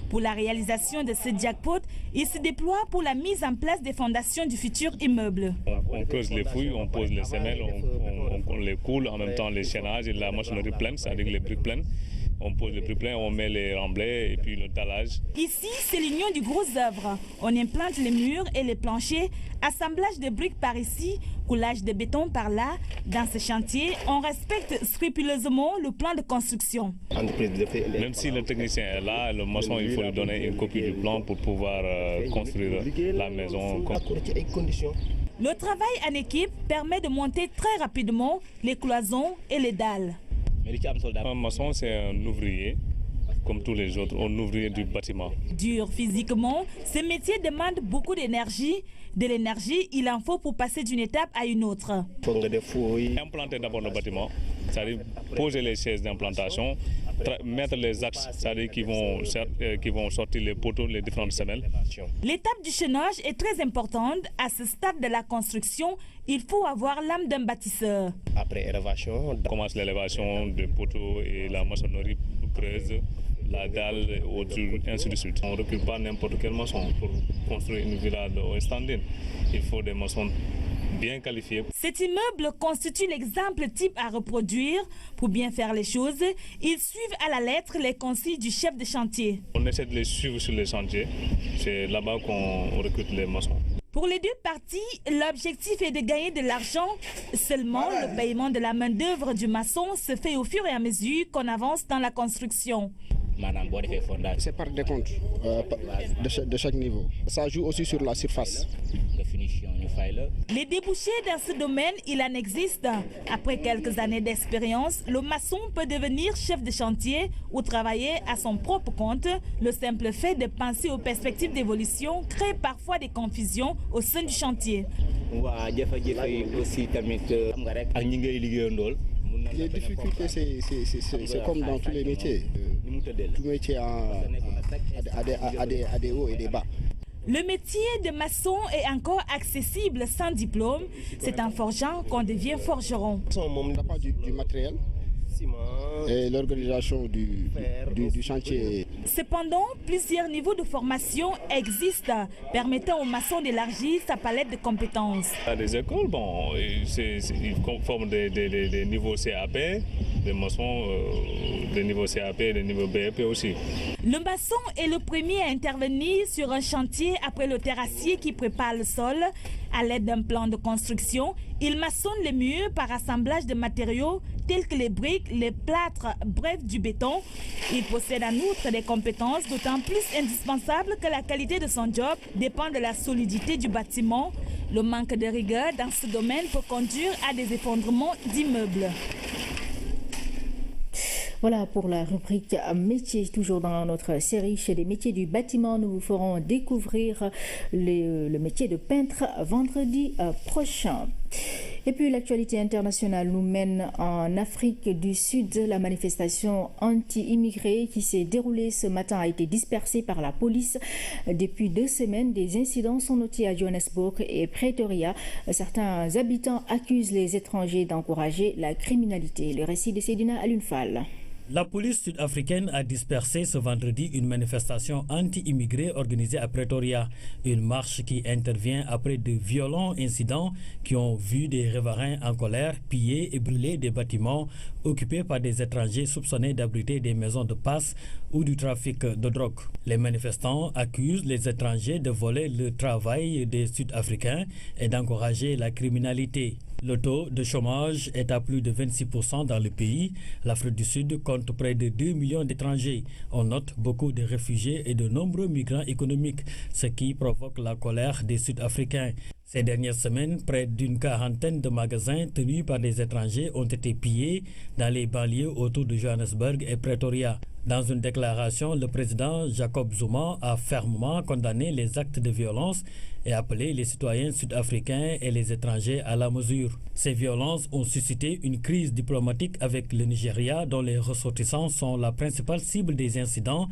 Pour la réalisation de ce jackpot, ils se déploient pour la mise en place des fondations du futur immeuble. On creuse les fouilles, on pose les semelles, on les coule, en même temps les chaînages et la maçonnerie pleine, c'est-à-dire les briques pleines. On pose les briques pleines, on met les remblais et puis le dallage. Ici, c'est l'union du gros œuvre. On implante les murs et les planchers, assemblage de briques par ici, coulage de béton par là. Dans ce chantier, on respecte scrupuleusement le plan de construction. Même si le technicien est là, le maçon, il faut lui donner une copie du plan pour pouvoir construire la maison. Le travail en équipe permet de monter très rapidement les cloisons et les dalles. Un maçon, c'est un ouvrier, comme tous les autres, un ouvrier du bâtiment. Dur physiquement, ce métier demande beaucoup d'énergie. De l'énergie, il en faut pour passer d'une étape à une autre. Implanter d'abord le bâtiment, c'est-à-dire poser les chaises d'implantation, mettre les axes, c'est-à-dire qui vont sortir les poteaux, les différentes semelles. L'étape du chaînage est très importante. À ce stade de la construction, il faut avoir l'âme d'un bâtisseur. Après élévation, on commence l'élévation des poteaux et la maçonnerie creuse, la dalle, ainsi de suite. On ne recrute pas n'importe quel maçon pour construire une villa de standing. Il faut des maçons bien qualifiés. Cet immeuble constitue l'exemple type à reproduire. Pour bien faire les choses, ils suivent à la lettre les consignes du chef de chantier. On essaie de les suivre sur les chantiers. C'est là-bas qu'on recrute les maçons. Pour les deux parties, l'objectif est de gagner de l'argent. Seulement, le paiement de la main-d'œuvre du maçon se fait au fur et à mesure qu'on avance dans la construction. C'est par décompte de chaque niveau. Ça joue aussi sur la surface. Les débouchés dans ce domaine, il en existe. Après quelques années d'expérience, le maçon peut devenir chef de chantier ou travailler à son propre compte. Le simple fait de penser aux perspectives d'évolution crée parfois des confusions au sein du chantier. Les difficultés, c'est comme dans tous les métiers. Tout métier a des hauts et des bas. Le métier de maçon est encore accessible sans diplôme. C'est en forgeant qu'on devient forgeron. On n'a pas du matériel et l'organisation du chantier. Cependant, plusieurs niveaux de formation existent, permettant aux maçons d'élargir sa palette de compétences. À des écoles, ils forment des niveaux CAP, des maçons, des niveaux CAP, des niveaux BEP aussi. Le maçon est le premier à intervenir sur un chantier après le terrassier qui prépare le sol. À l'aide d'un plan de construction, il maçonne les murs par assemblage de matériaux tels que les briques, les plâtres, bref du béton. Il possède en outre des compétences d'autant plus indispensables que la qualité de son job dépend de la solidité du bâtiment. Le manque de rigueur dans ce domaine peut conduire à des effondrements d'immeubles. Voilà pour la rubrique métiers. Toujours dans notre série chez les métiers du bâtiment, nous vous ferons découvrir le métier de peintre vendredi prochain. Et puis l'actualité internationale nous mène en Afrique du Sud. La manifestation anti-immigrés qui s'est déroulée ce matin a été dispersée par la police. Depuis 2 semaines, des incidents sont notés à Johannesburg et Pretoria. Certains habitants accusent les étrangers d'encourager la criminalité. Le récit de Sedina Alunfal. La police sud-africaine a dispersé ce vendredi une manifestation anti-immigrés organisée à Pretoria. Une marche qui intervient après de violents incidents qui ont vu des riverains en colère piller et brûler des bâtiments occupés par des étrangers soupçonnés d'abriter des maisons de passe ou du trafic de drogue. Les manifestants accusent les étrangers de voler le travail des Sud-Africains et d'encourager la criminalité. Le taux de chômage est à plus de 26% dans le pays. L'Afrique du Sud compte près de 2 millions d'étrangers. On note beaucoup de réfugiés et de nombreux migrants économiques, ce qui provoque la colère des Sud-Africains. Ces dernières semaines, près d'une quarantaine de magasins tenus par des étrangers ont été pillés dans les banlieues autour de Johannesburg et Pretoria. Dans une déclaration, le président Jacob Zuma a fermement condamné les actes de violence et appelé les citoyens sud-africains et les étrangers à la mesure. Ces violences ont suscité une crise diplomatique avec le Nigeria, dont les ressortissants sont la principale cible des incidents.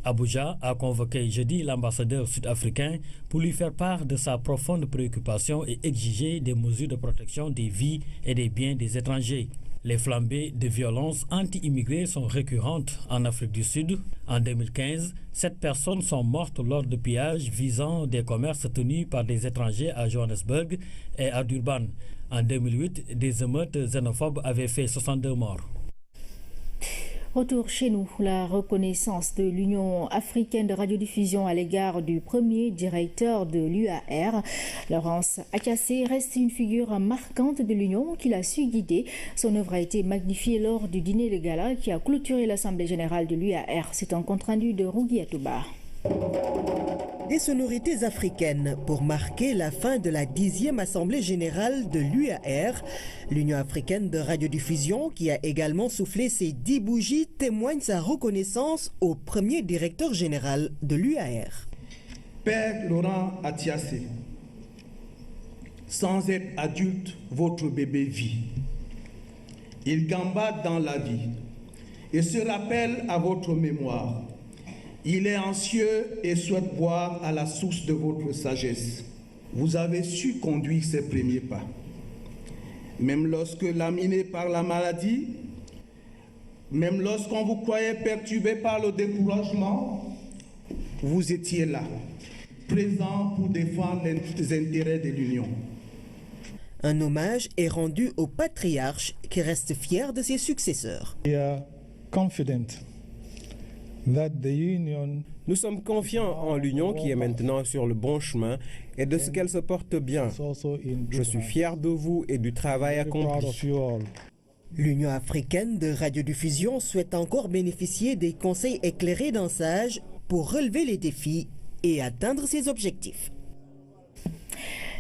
Abuja a convoqué jeudi l'ambassadeur sud-africain pour lui faire part de sa profonde préoccupation et exiger des mesures de protection des vies et des biens des étrangers. Les flambées de violences anti-immigrés sont récurrentes en Afrique du Sud. En 2015, 7 personnes sont mortes lors de pillages visant des commerces tenus par des étrangers à Johannesburg et à Durban. En 2008, des émeutes xénophobes avaient fait 62 morts. Retour chez nous, la reconnaissance de l'Union africaine de radiodiffusion à l'égard du premier directeur de l'UAR. Laurence Akassé reste une figure marquante de l'Union qu'il a su guider. Son œuvre a été magnifiée lors du dîner de gala qui a clôturé l'Assemblée générale de l'UAR. C'est un compte-rendu de Rougui Atouba. Des sonorités africaines pour marquer la fin de la 10e Assemblée générale de l'UAR. L'Union africaine de radiodiffusion, qui a également soufflé ses 10 bougies, témoigne sa reconnaissance au premier directeur général de l'UAR. Père Laurent Atiassé, sans être adulte, votre bébé vit. Il gambade dans la vie et se rappelle à votre mémoire. Il est anxieux et souhaite boire à la source de votre sagesse. Vous avez su conduire ses premiers pas. Même lorsque laminé par la maladie, même lorsqu'on vous croyait perturbé par le découragement, vous étiez là, présent pour défendre les intérêts de l'Union. Un hommage est rendu au patriarche qui reste fier de ses successeurs. Nous sommes confiants en l'Union qui est maintenant sur le bon chemin et de ce qu'elle se porte bien. Je suis fier de vous et du travail accompli. L'Union africaine de radiodiffusion souhaite encore bénéficier des conseils éclairés d'un sage pour relever les défis et atteindre ses objectifs.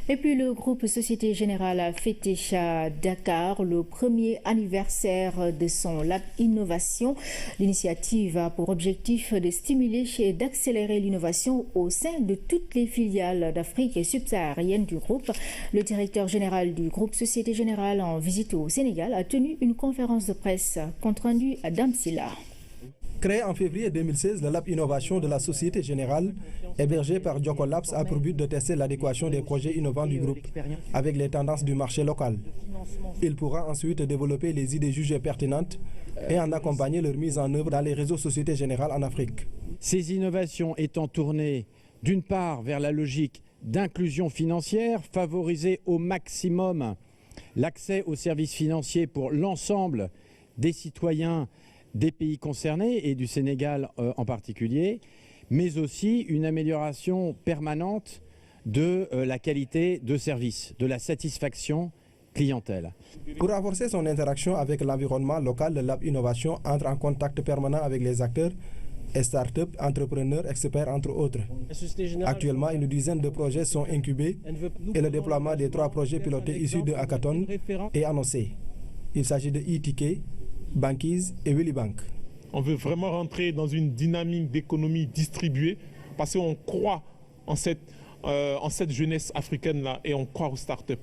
Et puis le groupe Société Générale a fêté à Dakar le premier anniversaire de son Lab Innovation. L'initiative a pour objectif de stimuler et d'accélérer l'innovation au sein de toutes les filiales d'Afrique subsaharienne du groupe. Le directeur général du groupe Société Générale en visite au Sénégal a tenu une conférence de presse compte rendu à Damsila. Créé en février 2016, le Lab Innovation de la Société Générale, hébergé par Jocolabs, a pour but de tester l'adéquation des projets innovants du groupe avec les tendances du marché local. Il pourra ensuite développer les idées jugées pertinentes et en accompagner leur mise en œuvre dans les réseaux Société Générale en Afrique. Ces innovations étant tournées d'une part vers la logique d'inclusion financière, favoriser au maximum l'accès aux services financiers pour l'ensemble des citoyens des pays concernés et du Sénégal en particulier, mais aussi une amélioration permanente de la qualité de service, de la satisfaction clientèle. Pour renforcer son interaction avec l'environnement local, le Lab Innovation entre en contact permanent avec les acteurs et start-up, entrepreneurs, experts, entre autres. Actuellement, une dizaine de projets sont incubés et le déploiement des 3 projets pilotés issus de Hackathon est annoncé. Il s'agit de e-ticket, Banquise et Willy Bank. On veut vraiment rentrer dans une dynamique d'économie distribuée parce qu'on croit en cette jeunesse africaine-là et on croit aux startups.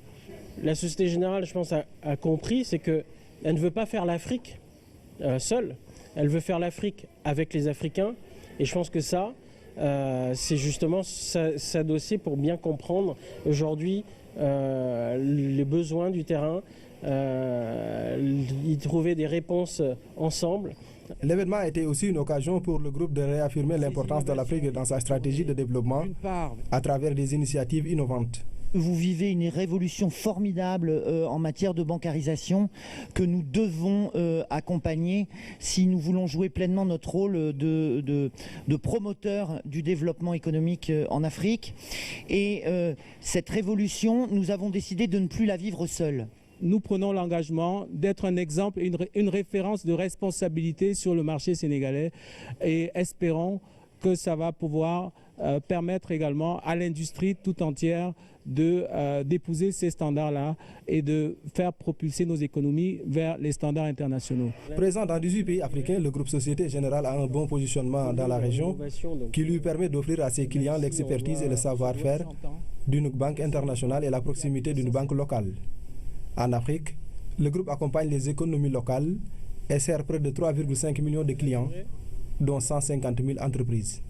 La Société Générale, je pense, a compris, c'est qu'elle ne veut pas faire l'Afrique seule. Elle veut faire l'Afrique avec les Africains. Et je pense que ça, c'est justement s'adosser pour bien comprendre aujourd'hui les besoins du terrain, y trouver des réponses ensemble. L'événement a été aussi une occasion pour le groupe de réaffirmer l'importance de l'Afrique dans sa stratégie de développement à travers des initiatives innovantes. Vous vivez une révolution formidable en matière de bancarisation que nous devons accompagner si nous voulons jouer pleinement notre rôle de promoteur du développement économique en Afrique. Et cette révolution, nous avons décidé de ne plus la vivre seuls. Nous prenons l'engagement d'être un exemple, une référence de responsabilité sur le marché sénégalais et espérons que ça va pouvoir permettre également à l'industrie tout entière d'épouser ces standards-là et de faire propulser nos économies vers les standards internationaux. Présent dans 18 pays africains, le groupe Société Générale a un bon positionnement dans la région qui lui permet d'offrir à ses clients l'expertise et le savoir-faire d'une banque internationale et la proximité d'une banque locale. En Afrique, le groupe accompagne les économies locales et sert près de 3,5 millions de clients, dont 150 000 entreprises.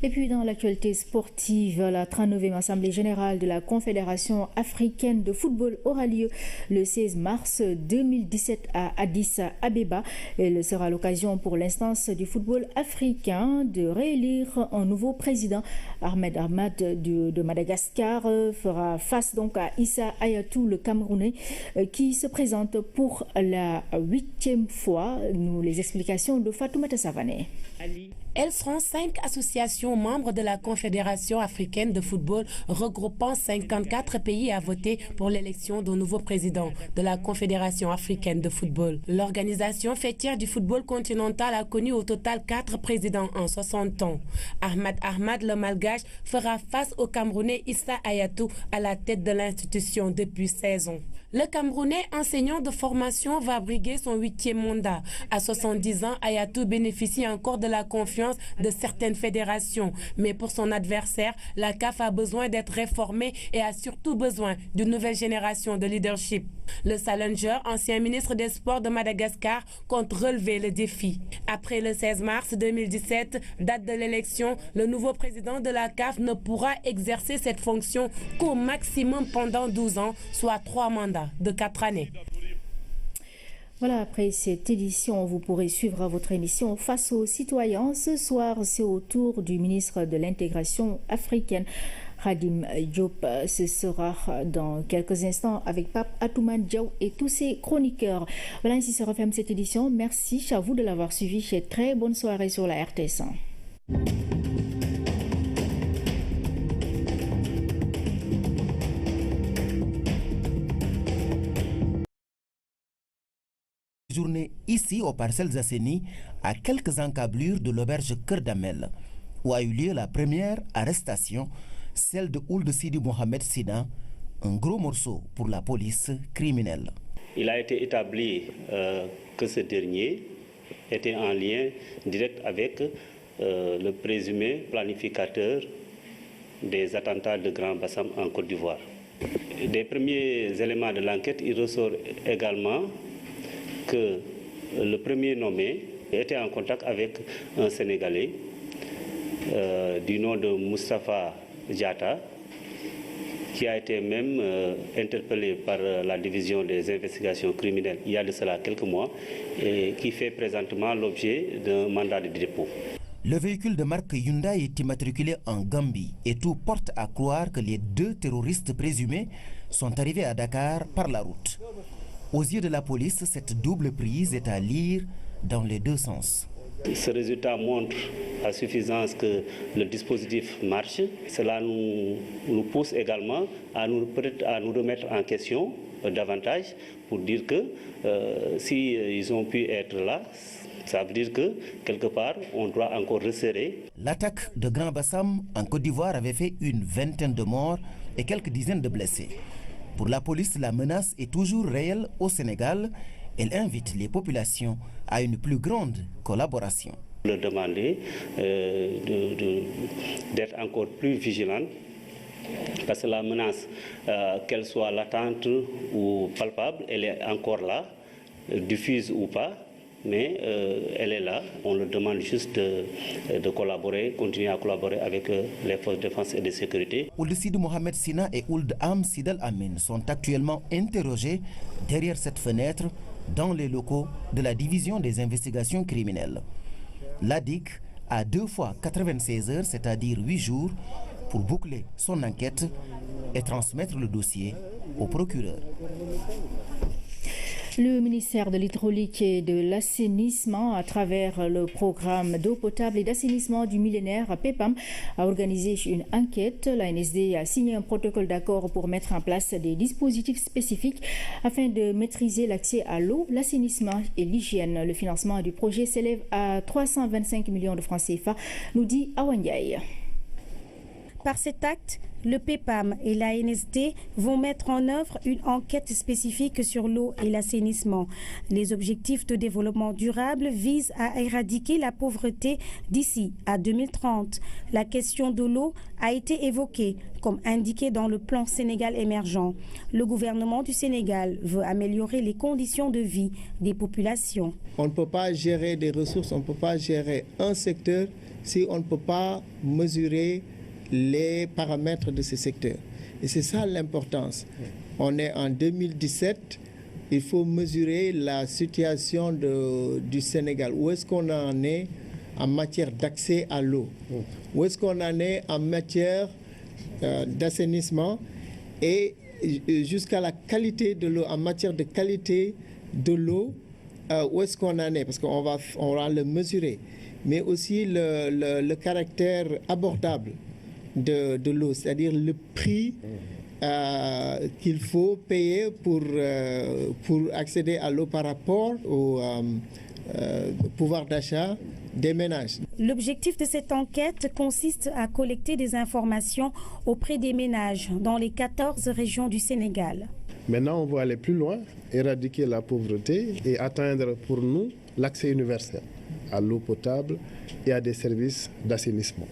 Et puis dans l'actualité sportive, la 39e Assemblée générale de la Confédération africaine de football aura lieu le 16 mars 2017 à Addis Abeba. Elle sera l'occasion pour l'instance du football africain de réélire un nouveau président. Ahmed Ahmad de Madagascar fera face donc à Issa Hayatou, le Camerounais, qui se présente pour la 8e fois. Nous les explications de Fatoumata Savané. Elles seront 5 associations membres de la Confédération africaine de football regroupant 54 pays à voter pour l'élection d'un nouveau président de la Confédération africaine de football. L'organisation fêtière du football continental a connu au total 4 présidents en 60 ans. Ahmed Ahmad, le Malgache, fera face au Camerounais Issa Hayatou à la tête de l'institution depuis 16 ans. Le Camerounais, enseignant de formation, va briguer son 8e mandat. À 70 ans, Hayatou bénéficie encore de la confiance de certaines fédérations. Mais pour son adversaire, la CAF a besoin d'être réformée et a surtout besoin d'une nouvelle génération de leadership. Le challenger, ancien ministre des Sports de Madagascar, compte relever le défi. Après le 16 mars 2017, date de l'élection, le nouveau président de la CAF ne pourra exercer cette fonction qu'au maximum pendant 12 ans, soit 3 mandats de 4 années. Voilà, après cette édition, vous pourrez suivre votre émission Face aux citoyens. Ce soir, c'est au tour du ministre de l'intégration africaine, Khadim Diop. Ce sera dans quelques instants avec Pape Atoumane Diaw et tous ses chroniqueurs. Voilà, ainsi se referme cette édition. Merci à vous de l'avoir suivi. Très bonne soirée sur la RTS 1. Journée ici aux Parcelles Assainies, à quelques encablures de l'auberge Cœur d'Amel, où a eu lieu la première arrestation, celle de Ould Sidi Mohamed Sina, un gros morceau pour la police criminelle. Il a été établi que ce dernier était en lien direct avec le présumé planificateur des attentats de Grand Bassam en Côte d'Ivoire. Des premiers éléments de l'enquête, il ressort également que le premier nommé était en contact avec un Sénégalais du nom de Moustapha Diatta, qui a été même interpellé par la division des investigations criminelles il y a de cela quelques mois et qui fait présentement l'objet d'un mandat de dépôt. Le véhicule de marque Hyundai est immatriculé en Gambie et tout porte à croire que les 2 terroristes présumés sont arrivés à Dakar par la route. Aux yeux de la police, cette double prise est à lire dans les 2 sens. Ce résultat montre à suffisance que le dispositif marche. Cela nous pousse également à nous remettre en question davantage pour dire que si ils ont pu être là, ça veut dire que quelque part on doit encore resserrer. L'attaque de Grand Bassam en Côte d'Ivoire avait fait une 20aine de morts et quelques dizaines de blessés. Pour la police, la menace est toujours réelle au Sénégal Elle invite les populations à une plus grande collaboration. Leur demander d'être encore plus vigilante, parce que la menace, qu'elle soit latente ou palpable, elle est encore là, diffuse ou pas, mais elle est là. On leur demande juste de collaborer, continuer à collaborer avec les forces de défense et de sécurité. Ould Sid Mohamed Sina et Ould Am Sidal Amin sont actuellement interrogés derrière cette fenêtre dans les locaux de la division des investigations criminelles. La DIC a 2 fois 96 heures, c'est-à-dire 8 jours, pour boucler son enquête et transmettre le dossier au procureur. Le ministère de l'Hydraulique et de l'Assainissement, à travers le programme d'eau potable et d'assainissement du millénaire PEPAM, a organisé une enquête. L'ANSD a signé un protocole d'accord pour mettre en place des dispositifs spécifiques afin de maîtriser l'accès à l'eau, l'assainissement et l'hygiène. Le financement du projet s'élève à 325 millions de francs CFA, nous dit Awanyaï. Par cet acte, le PEPAM et l'ANSD vont mettre en œuvre une enquête spécifique sur l'eau et l'assainissement. Les objectifs de développement durable visent à éradiquer la pauvreté d'ici à 2030. La question de l'eau a été évoquée, comme indiqué dans le plan Sénégal émergent. Le gouvernement du Sénégal veut améliorer les conditions de vie des populations. On ne peut pas gérer des ressources, on ne peut pas gérer un secteur si on ne peut pas mesurer les paramètres de ce secteur. Et c'est ça l'importance. On est en 2017, il faut mesurer la situation du Sénégal. Où est-ce qu'on en est en matière d'accès à l'eau? Où est-ce qu'on en est en matière d'assainissement et jusqu'à la qualité de l'eau, en matière de qualité de l'eau, où est-ce qu'on en est? Parce qu'on va le mesurer. Mais aussi le caractère abordable de l'eau, c'est-à-dire le prix qu'il faut payer pour accéder à l'eau par rapport au pouvoir d'achat des ménages. L'objectif de cette enquête consiste à collecter des informations auprès des ménages dans les 14 régions du Sénégal. Maintenant, on va aller plus loin, éradiquer la pauvreté et atteindre pour nous l'accès universel à l'eau potable et à des services d'assainissement.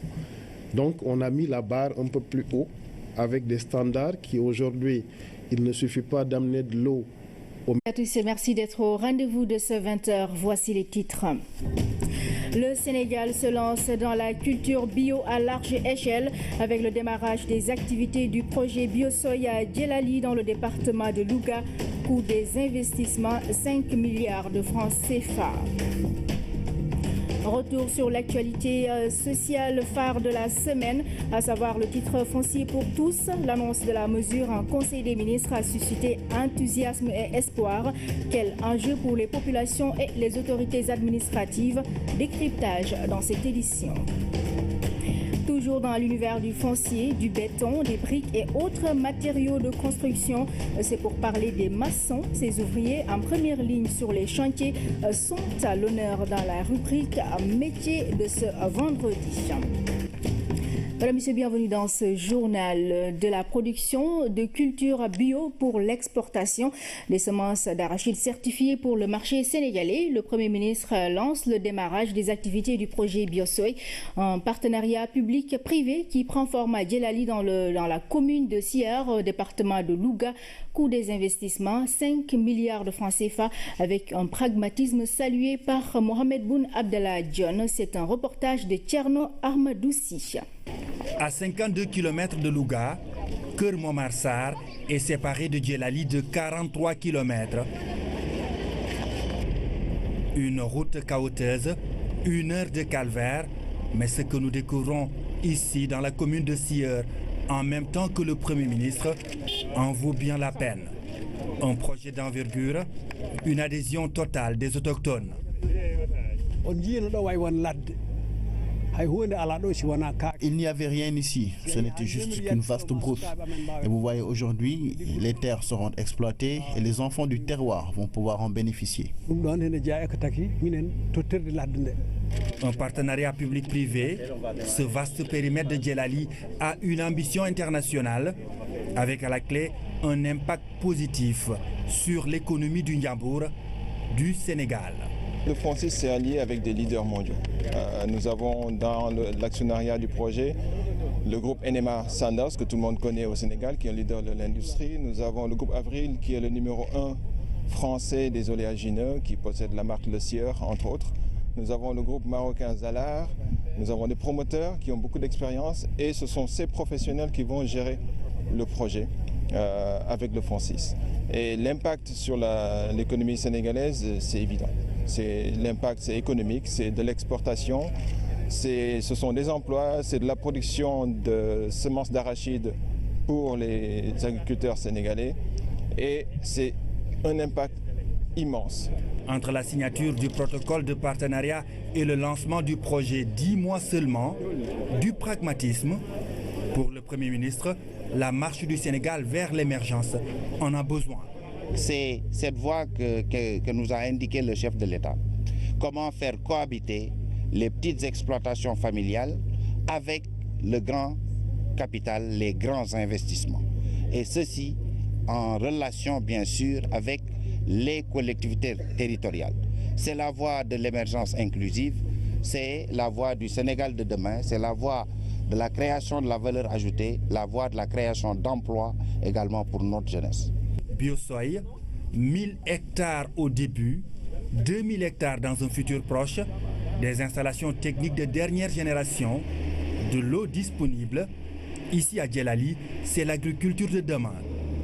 Donc on a mis la barre un peu plus haut avec des standards qui aujourd'hui, il ne suffit pas d'amener de l'eau. À tous et merci d'être au rendez-vous de ce 20h. Voici les titres. Le Sénégal se lance dans la culture bio à large échelle avec le démarrage des activités du projet BioSoy à Djelali dans le département de Louga. Coût des investissements 5 milliards de francs CFA. Retour sur l'actualité sociale phare de la semaine, à savoir le titre foncier pour tous. L'annonce de la mesure en Conseil des ministres a suscité enthousiasme et espoir. Quel enjeu pour les populations et les autorités administratives? Décryptage dans cette édition. Toujours dans l'univers du foncier, du béton, des briques et autres matériaux de construction. C'est pour parler des maçons. Ces ouvriers en première ligne sur les chantiers sont à l'honneur dans la rubrique métier de ce vendredi. Voilà, monsieur, bienvenue dans ce journal de la production de culture bio pour l'exportation des semences d'arachide certifiées pour le marché sénégalais. Le Premier ministre lance le démarrage des activités du projet BioSoy, un partenariat public-privé qui prend forme à Djelali dans la commune de Siar, au département de Louga. Coût des investissements 5 milliards de francs CFA avec un pragmatisme salué par Mohamed Boun Abdallah Dionne. C'est un reportage de Tcherno Armadoussi. À 52 km de Louga, Keur Momar Sarr est séparé de Djelali de 43 km. Une route caoteuse, 1 heure de calvaire, mais ce que nous découvrons ici dans la commune de Sieur, en même temps que le Premier ministre, en vaut bien la peine. Un projet d'envergure, une adhésion totale des autochtones. Il n'y avait rien ici, ce n'était juste qu'une vaste brousse. Et vous voyez aujourd'hui, les terres seront exploitées et les enfants du terroir vont pouvoir en bénéficier. Un partenariat public-privé, ce vaste périmètre de Djelali a une ambition internationale, avec à la clé un impact positif sur l'économie du Ndiambour du Sénégal. Le FONSIS s'est allié avec des leaders mondiaux. Nous avons dans l'actionnariat du projet le groupe NMA Sanders, que tout le monde connaît au Sénégal, qui est un leader de l'industrie. Nous avons le groupe Avril, qui est le numéro 1 français des oléagineux, qui possède la marque Le Sieur, entre autres. Nous avons le groupe marocain Zalar. Nous avons des promoteurs qui ont beaucoup d'expérience et ce sont ces professionnels qui vont gérer le projet avec le FONSIS. Et l'impact sur l'économie sénégalaise, c'est évident. L'impact, c'est économique, c'est de l'exportation, ce sont des emplois, c'est de la production de semences d'arachide pour les agriculteurs sénégalais et c'est un impact immense. Entre la signature du protocole de partenariat et le lancement du projet 10 mois seulement, du pragmatisme, pour le Premier ministre, la marche du Sénégal vers l'émergence en a besoin. C'est cette voie que nous a indiqué le chef de l'État. Comment faire cohabiter les petites exploitations familiales avec le grand capital, les grands investissements. Et ceci en relation bien sûr avec les collectivités territoriales. C'est la voie de l'émergence inclusive, c'est la voie du Sénégal de demain, c'est la voie de la création de la valeur ajoutée, la voie de la création d'emplois également pour notre jeunesse. Biosoy, 1000 hectares au début, 2000 hectares dans un futur proche, des installations techniques de dernière génération, de l'eau disponible. Ici à Djelali, c'est l'agriculture de demain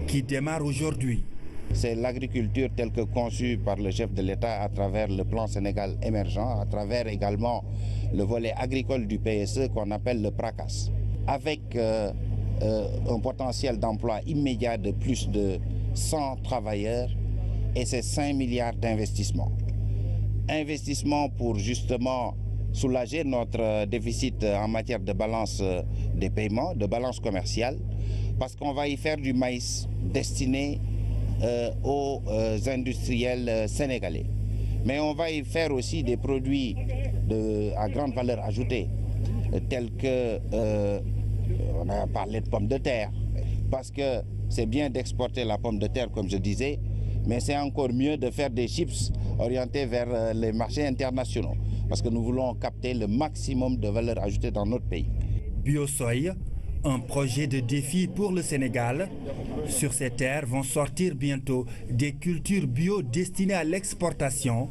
qui démarre aujourd'hui. C'est l'agriculture telle que conçue par le chef de l'État à travers le plan Sénégal émergent, à travers également le volet agricole du PSE qu'on appelle le PRACAS, avec un potentiel d'emploi immédiat de plus de 100 travailleurs et c'est 5 milliards d'investissements. Investissement pour justement soulager notre déficit en matière de balance des paiements, de balance commerciale, parce qu'on va y faire du maïs destiné aux industriels sénégalais. Mais on va y faire aussi des produits à grande valeur ajoutée, tels que, on a parlé de pommes de terre, parce que c'est bien d'exporter la pomme de terre, comme je disais, mais c'est encore mieux de faire des chips orientés vers les marchés internationaux, parce que nous voulons capter le maximum de valeur ajoutée dans notre pays. Biosoy, un projet de défi pour le Sénégal. Sur ces terres vont sortir bientôt des cultures bio destinées à l'exportation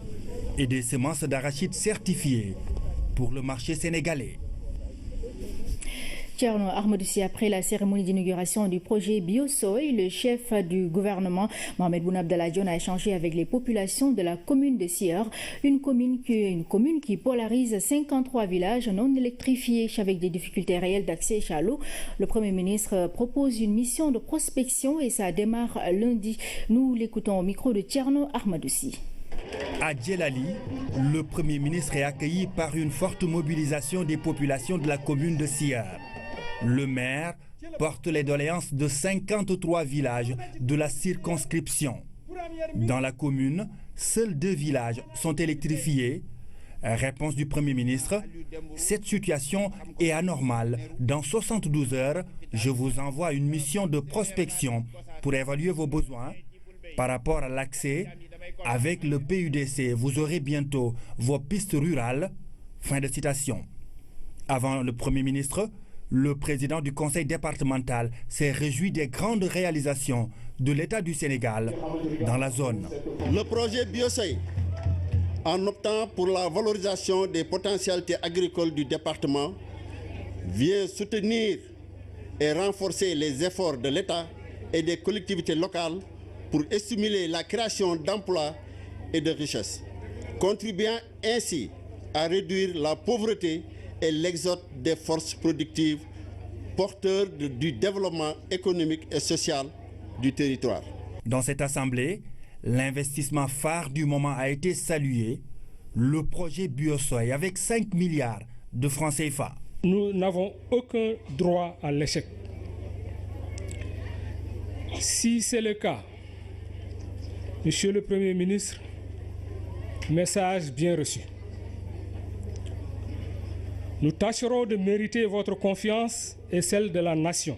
et des semences d'arachide certifiées pour le marché sénégalais. Thierno Ahmadoussi, après la cérémonie d'inauguration du projet Biosoy, le chef du gouvernement, Mohamed Boun Abdallah Dionne, a échangé avec les populations de la commune de Sieur, une commune qui polarise 53 villages non électrifiés avec des difficultés réelles d'accès à l'eau. Le Premier ministre propose une mission de prospection et ça démarre lundi. Nous l'écoutons au micro de Thierno Ahmadoussi. À Djelali, le Premier ministre est accueilli par une forte mobilisation des populations de la commune de Sieur. Le maire porte les doléances de 53 villages de la circonscription. Dans la commune, seuls 2 villages sont électrifiés. Réponse du Premier ministre, cette situation est anormale. Dans 72 heures, je vous envoie une mission de prospection pour évaluer vos besoins. Par rapport à l'accès, avec le PUDC, vous aurez bientôt vos pistes rurales. Fin de citation. Avant le Premier ministre, le président du conseil départemental s'est réjoui des grandes réalisations de l'État du Sénégal dans la zone. Le projet Biosoy, en optant pour la valorisation des potentialités agricoles du département, vient soutenir et renforcer les efforts de l'État et des collectivités locales pour stimuler la création d'emplois et de richesses, contribuant ainsi à réduire la pauvreté et l'exode des forces productives porteurs du développement économique et social du territoire. Dans cette assemblée, l'investissement phare du moment a été salué, le projet Biosoy avec 5 milliards de francs CFA. Nous n'avons aucun droit à l'échec. Si c'est le cas, Monsieur le Premier ministre, message bien reçu. Nous tâcherons de mériter votre confiance et celle de la nation.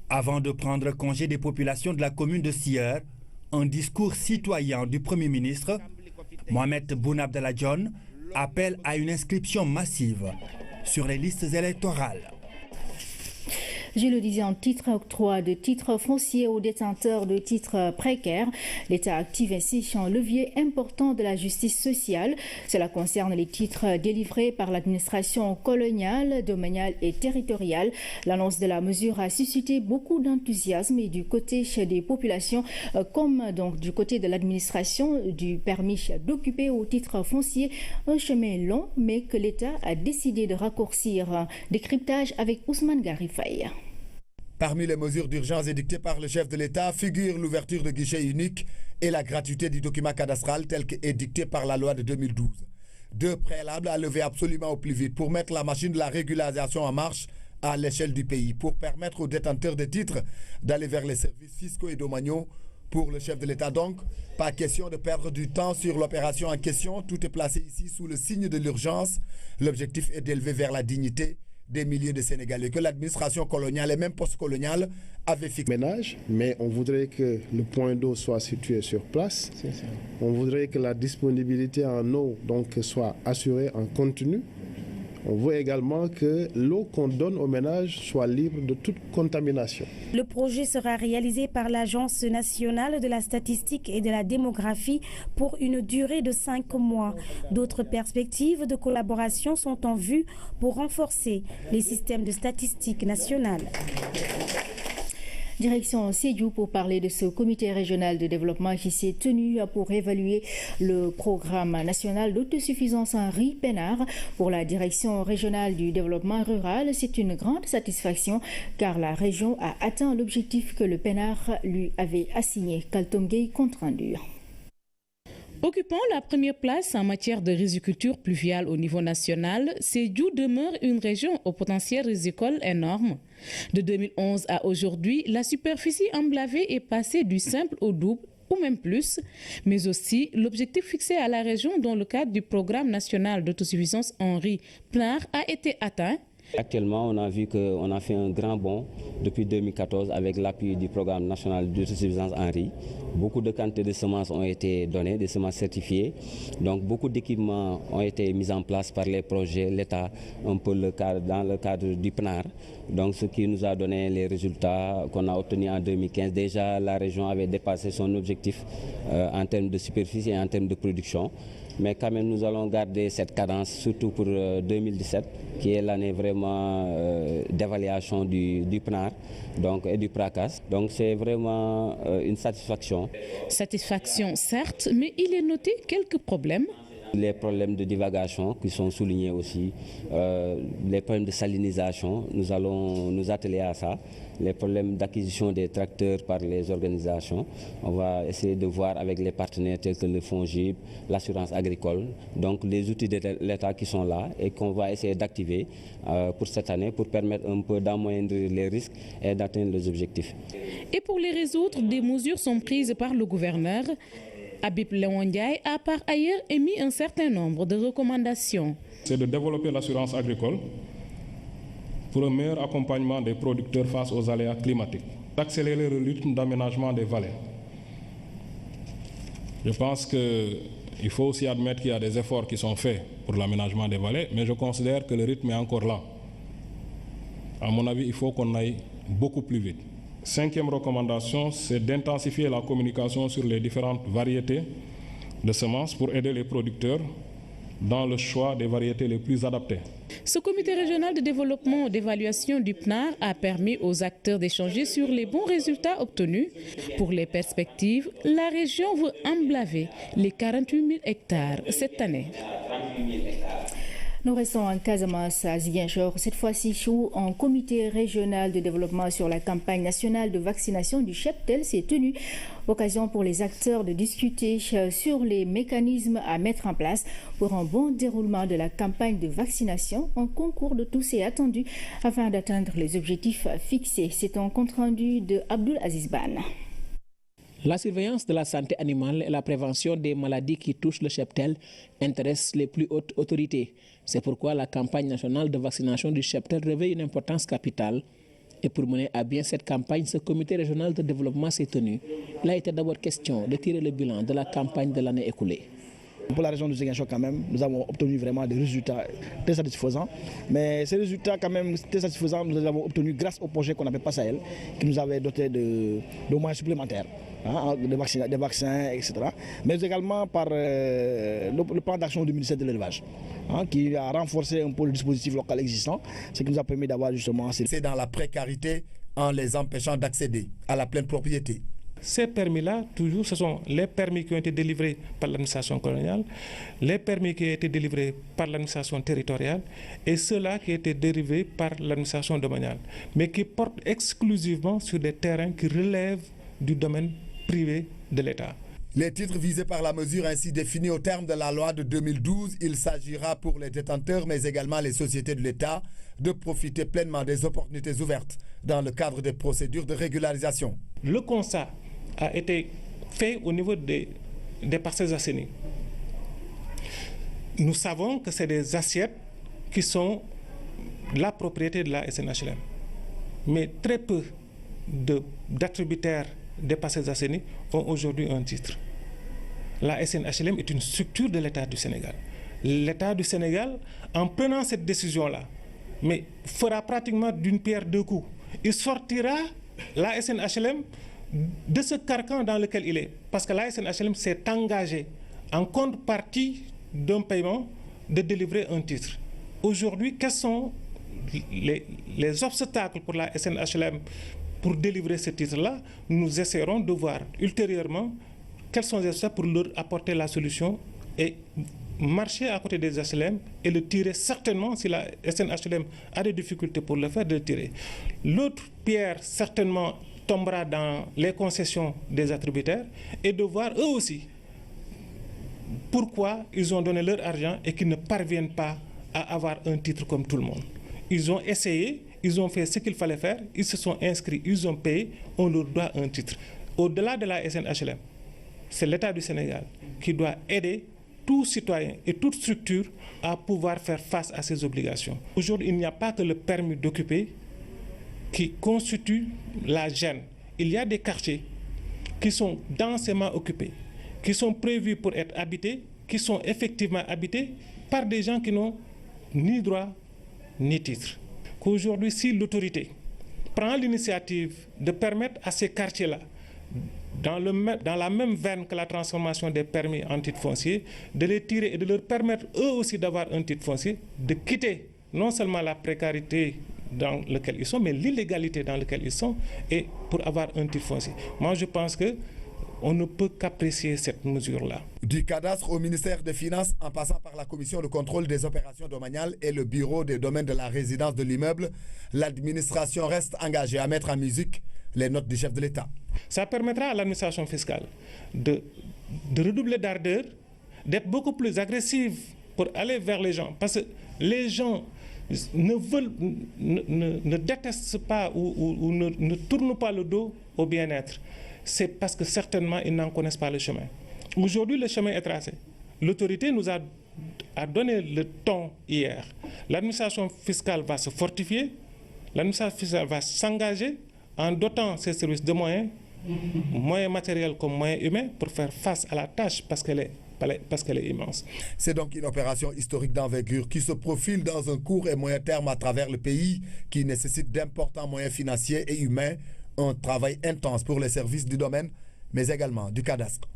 Avant de prendre congé des populations de la commune de Sieur, un discours citoyen du Premier ministre, Mohamed Boun Abdallah Dionne appelle à une inscription massive sur les listes électorales. Je le disais, en titre octroi de titres fonciers aux détenteurs de titres précaires. L'État active ainsi un levier important de la justice sociale. Cela concerne les titres délivrés par l'administration coloniale, domaniale et territoriale. L'annonce de la mesure a suscité beaucoup d'enthousiasme et du côté des populations comme donc du côté de l'administration du permis d'occuper au titre foncier. Un chemin long mais que l'État a décidé de raccourcir. Décryptage avec Ousmane Garifaye. Parmi les mesures d'urgence édictées par le chef de l'État figure l'ouverture de guichets uniques et la gratuité du document cadastral tel qu'édicté par la loi de 2012. Deux préalables à lever absolument au plus vite pour mettre la machine de la régularisation en marche à l'échelle du pays, pour permettre aux détenteurs de titres d'aller vers les services fiscaux et domaniaux. Pour le chef de l'État donc, pas question de perdre du temps sur l'opération en question. Tout est placé ici sous le signe de l'urgence. L'objectif est d'élever vers la dignité des milliers de Sénégalais que l'administration coloniale et même post-coloniale avaient fixé. Ménage, mais on voudrait que le point d'eau soit situé sur place. On voudrait que la disponibilité en eau donc soit assurée en continu. On veut également que l'eau qu'on donne aux ménages soit libre de toute contamination. Le projet sera réalisé par l'Agence nationale de la statistique et de la démographie pour une durée de 5 mois. D'autres perspectives de collaboration sont en vue pour renforcer les systèmes de statistiques nationales. Direction Sédhiou pour parler de ce comité régional de développement qui s'est tenu pour évaluer le programme national d'autosuffisance en riz PENAR. Pour la direction régionale du développement rural, c'est une grande satisfaction car la région a atteint l'objectif que le PENAR lui avait assigné. Kaltom Gueye, compte rendu. Occupant la première place en matière de riziculture pluviale au niveau national, Sédhiou demeure une région au potentiel rizicole énorme. De 2011 à aujourd'hui, la superficie emblavée est passée du simple au double ou même plus, mais aussi l'objectif fixé à la région dans le cadre du programme national d'autosuffisance en riz PNAR a été atteint. Actuellement, on a vu qu'on a fait un grand bond depuis 2014 avec l'appui du programme national d'autosuffisance en riz. Beaucoup de quantités de semences ont été données, des semences certifiées. Donc beaucoup d'équipements ont été mis en place par les projets, l'État, un peu dans le cadre du PNAR. Donc ce qui nous a donné les résultats qu'on a obtenus en 2015. Déjà, la région avait dépassé son objectif en termes de superficie et en termes de production. Mais quand même, nous allons garder cette cadence, surtout pour 2017, qui est l'année vraiment d'évaluation du PNAR et du PRACAS. Donc c'est vraiment une satisfaction. Satisfaction, certes, mais il est noté quelques problèmes. Les problèmes de divagation qui sont soulignés aussi, les problèmes de salinisation, nous allons nous atteler à ça. Les problèmes d'acquisition des tracteurs par les organisations. On va essayer de voir avec les partenaires tels que le FONGIP, l'assurance agricole, donc les outils de l'État qui sont là et qu'on va essayer d'activer pour cette année pour permettre un peu d'amoindrir les risques et d'atteindre les objectifs. Et pour les résoudre, des mesures sont prises par le gouverneur. Habib Léon Ndiaye a par ailleurs émis un certain nombre de recommandations. C'est de développer l'assurance agricole pour un meilleur accompagnement des producteurs face aux aléas climatiques, d'accélérer le rythme d'aménagement des vallées. Je pense qu'il faut aussi admettre qu'il y a des efforts qui sont faits pour l'aménagement des vallées, mais je considère que le rythme est encore là. À mon avis, il faut qu'on aille beaucoup plus vite. Cinquième recommandation, c'est d'intensifier la communication sur les différentes variétés de semences pour aider les producteurs dans le choix des variétés les plus adaptées. Ce comité régional de développement d'évaluation du PNAR a permis aux acteurs d'échanger sur les bons résultats obtenus. Pour les perspectives, la région veut emblaver les 48 000 hectares cette année. Nous restons en Casamance à Ziguinchor, cette fois-ci sous un comité régional de développement sur la campagne nationale de vaccination du cheptel s'est tenu. Occasion pour les acteurs de discuter sur les mécanismes à mettre en place pour un bon déroulement de la campagne de vaccination. Un concours de tous est attendu afin d'atteindre les objectifs fixés. C'est un compte-rendu de Abdul Aziz Ban. La surveillance de la santé animale et la prévention des maladies qui touchent le cheptel intéressent les plus hautes autorités. C'est pourquoi la campagne nationale de vaccination du cheptel revêt une importance capitale Et pour mener à bien cette campagne, ce comité régional de développement s'est tenu. Il a été d'abord question de tirer le bilan de la campagne de l'année écoulée. Pour la région de Ziguinchor, quand même, nous avons obtenu vraiment des résultats très satisfaisants. Mais ces résultats, quand même, très satisfaisants, nous les avons obtenus grâce au projet qu'on appelle Passael, qui nous avait doté de moyens supplémentaires, des vaccins, etc. Mais également par le plan d'action du ministère de l'Élevage, qui a renforcé un peu le dispositif local existant, ce qui nous a permis d'avoir justement... C'est dans la précarité en les empêchant d'accéder à la pleine propriété. Ces permis-là, toujours, ce sont les permis qui ont été délivrés par l'administration coloniale, les permis qui ont été délivrés par l'administration territoriale et ceux-là qui ont été dérivés par l'administration domaniale, mais qui portent exclusivement sur des terrains qui relèvent du domaine privé de l'État. Les titres visés par la mesure ainsi définie au terme de la loi de 2012, il s'agira pour les détenteurs, mais également les sociétés de l'État, de profiter pleinement des opportunités ouvertes dans le cadre des procédures de régularisation. Le constat a été fait au niveau des parcelles assainies. Nous savons que c'est des assiettes qui sont la propriété de la SNHLM. Mais très peu d'attributaires des parcelles assainies ont aujourd'hui un titre. La SNHLM est une structure de l'État du Sénégal. L'État du Sénégal, en prenant cette décision-là, mais fera pratiquement d'une pierre deux coups. Il sortira la SNHLM de ce carcan dans lequel il est. Parce que la SNHLM s'est engagée en contrepartie d'un paiement de délivrer un titre. Aujourd'hui, quels sont les obstacles pour la SNHLM pour délivrer ce titre-là? Nous essaierons de voir ultérieurement quels sont les obstacles pour leur apporter la solution et marcher à côté des HLM et le tirer certainement, si la SNHLM a des difficultés pour le faire, de le tirer. L'autre pierre certainement tombera dans les concessions des attributaires et de voir eux aussi pourquoi ils ont donné leur argent et qu'ils ne parviennent pas à avoir un titre comme tout le monde. Ils ont essayé, ils ont fait ce qu'il fallait faire, ils se sont inscrits, ils ont payé, on leur doit un titre. Au-delà de la SNHLM, c'est l'État du Sénégal qui doit aider tout citoyen et toute structure à pouvoir faire face à ces obligations. Aujourd'hui, il n'y a pas que le permis d'occuper qui constitue la gêne. Il y a des quartiers qui sont densément occupés, qui sont prévus pour être habités, qui sont effectivement habités par des gens qui n'ont ni droit ni titre. Qu'aujourd'hui, si l'autorité prend l'initiative de permettre à ces quartiers-là, dans la même veine que la transformation des permis en titre foncier, de les tirer et de leur permettre eux aussi d'avoir un titre foncier, de quitter non seulement la précarité dans laquelle ils sont, mais l'illégalité dans laquelle ils sont, et pour avoir un titre foncier. Moi, je pense qu'on ne peut qu'apprécier cette mesure-là. Du cadastre au ministère des Finances, en passant par la commission de contrôle des opérations domaniales et le bureau des domaines de la résidence de l'immeuble, l'administration reste engagée à mettre en musique les notes du chef de l'État. Ça permettra à l'administration fiscale de redoubler d'ardeur, d'être beaucoup plus agressive pour aller vers les gens. Parce que les gens ne détestent pas ou ne tournent pas le dos au bien-être. C'est parce que certainement ils n'en connaissent pas le chemin. Aujourd'hui, le chemin est tracé. L'autorité nous a donné le ton hier. L'administration fiscale va se fortifier, l'administration fiscale va s'engager en dotant ses services de moyens matériels comme moyens humains, pour faire face à la tâche parce qu'elle est immense. C'est donc une opération historique d'envergure qui se profile dans un court et moyen terme à travers le pays, qui nécessite d'importants moyens financiers et humains, un travail intense pour les services du domaine, mais également du cadastre.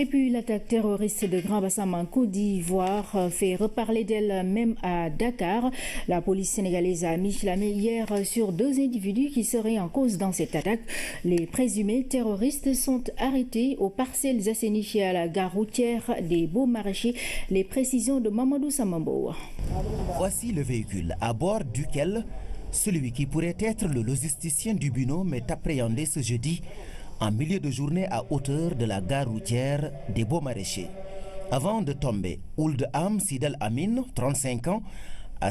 Et puis l'attaque terroriste de Grand Bassam en Côte d'Ivoire fait reparler d'elle-même à Dakar. La police sénégalaise a mis la main hier sur 2 individus qui seraient en cause dans cette attaque. Les présumés terroristes sont arrêtés aux parcelles assainies à la gare routière des Beaux-Maraîchers. Les précisions de Mamadou Samambo. Voici le véhicule à bord duquel celui qui pourrait être le logisticien du binôme est appréhendé ce jeudi en milieu de journée à hauteur de la gare routière des Beaux-Maraîchers. Avant de tomber, Ould Am Sidel Amin, 35 ans, a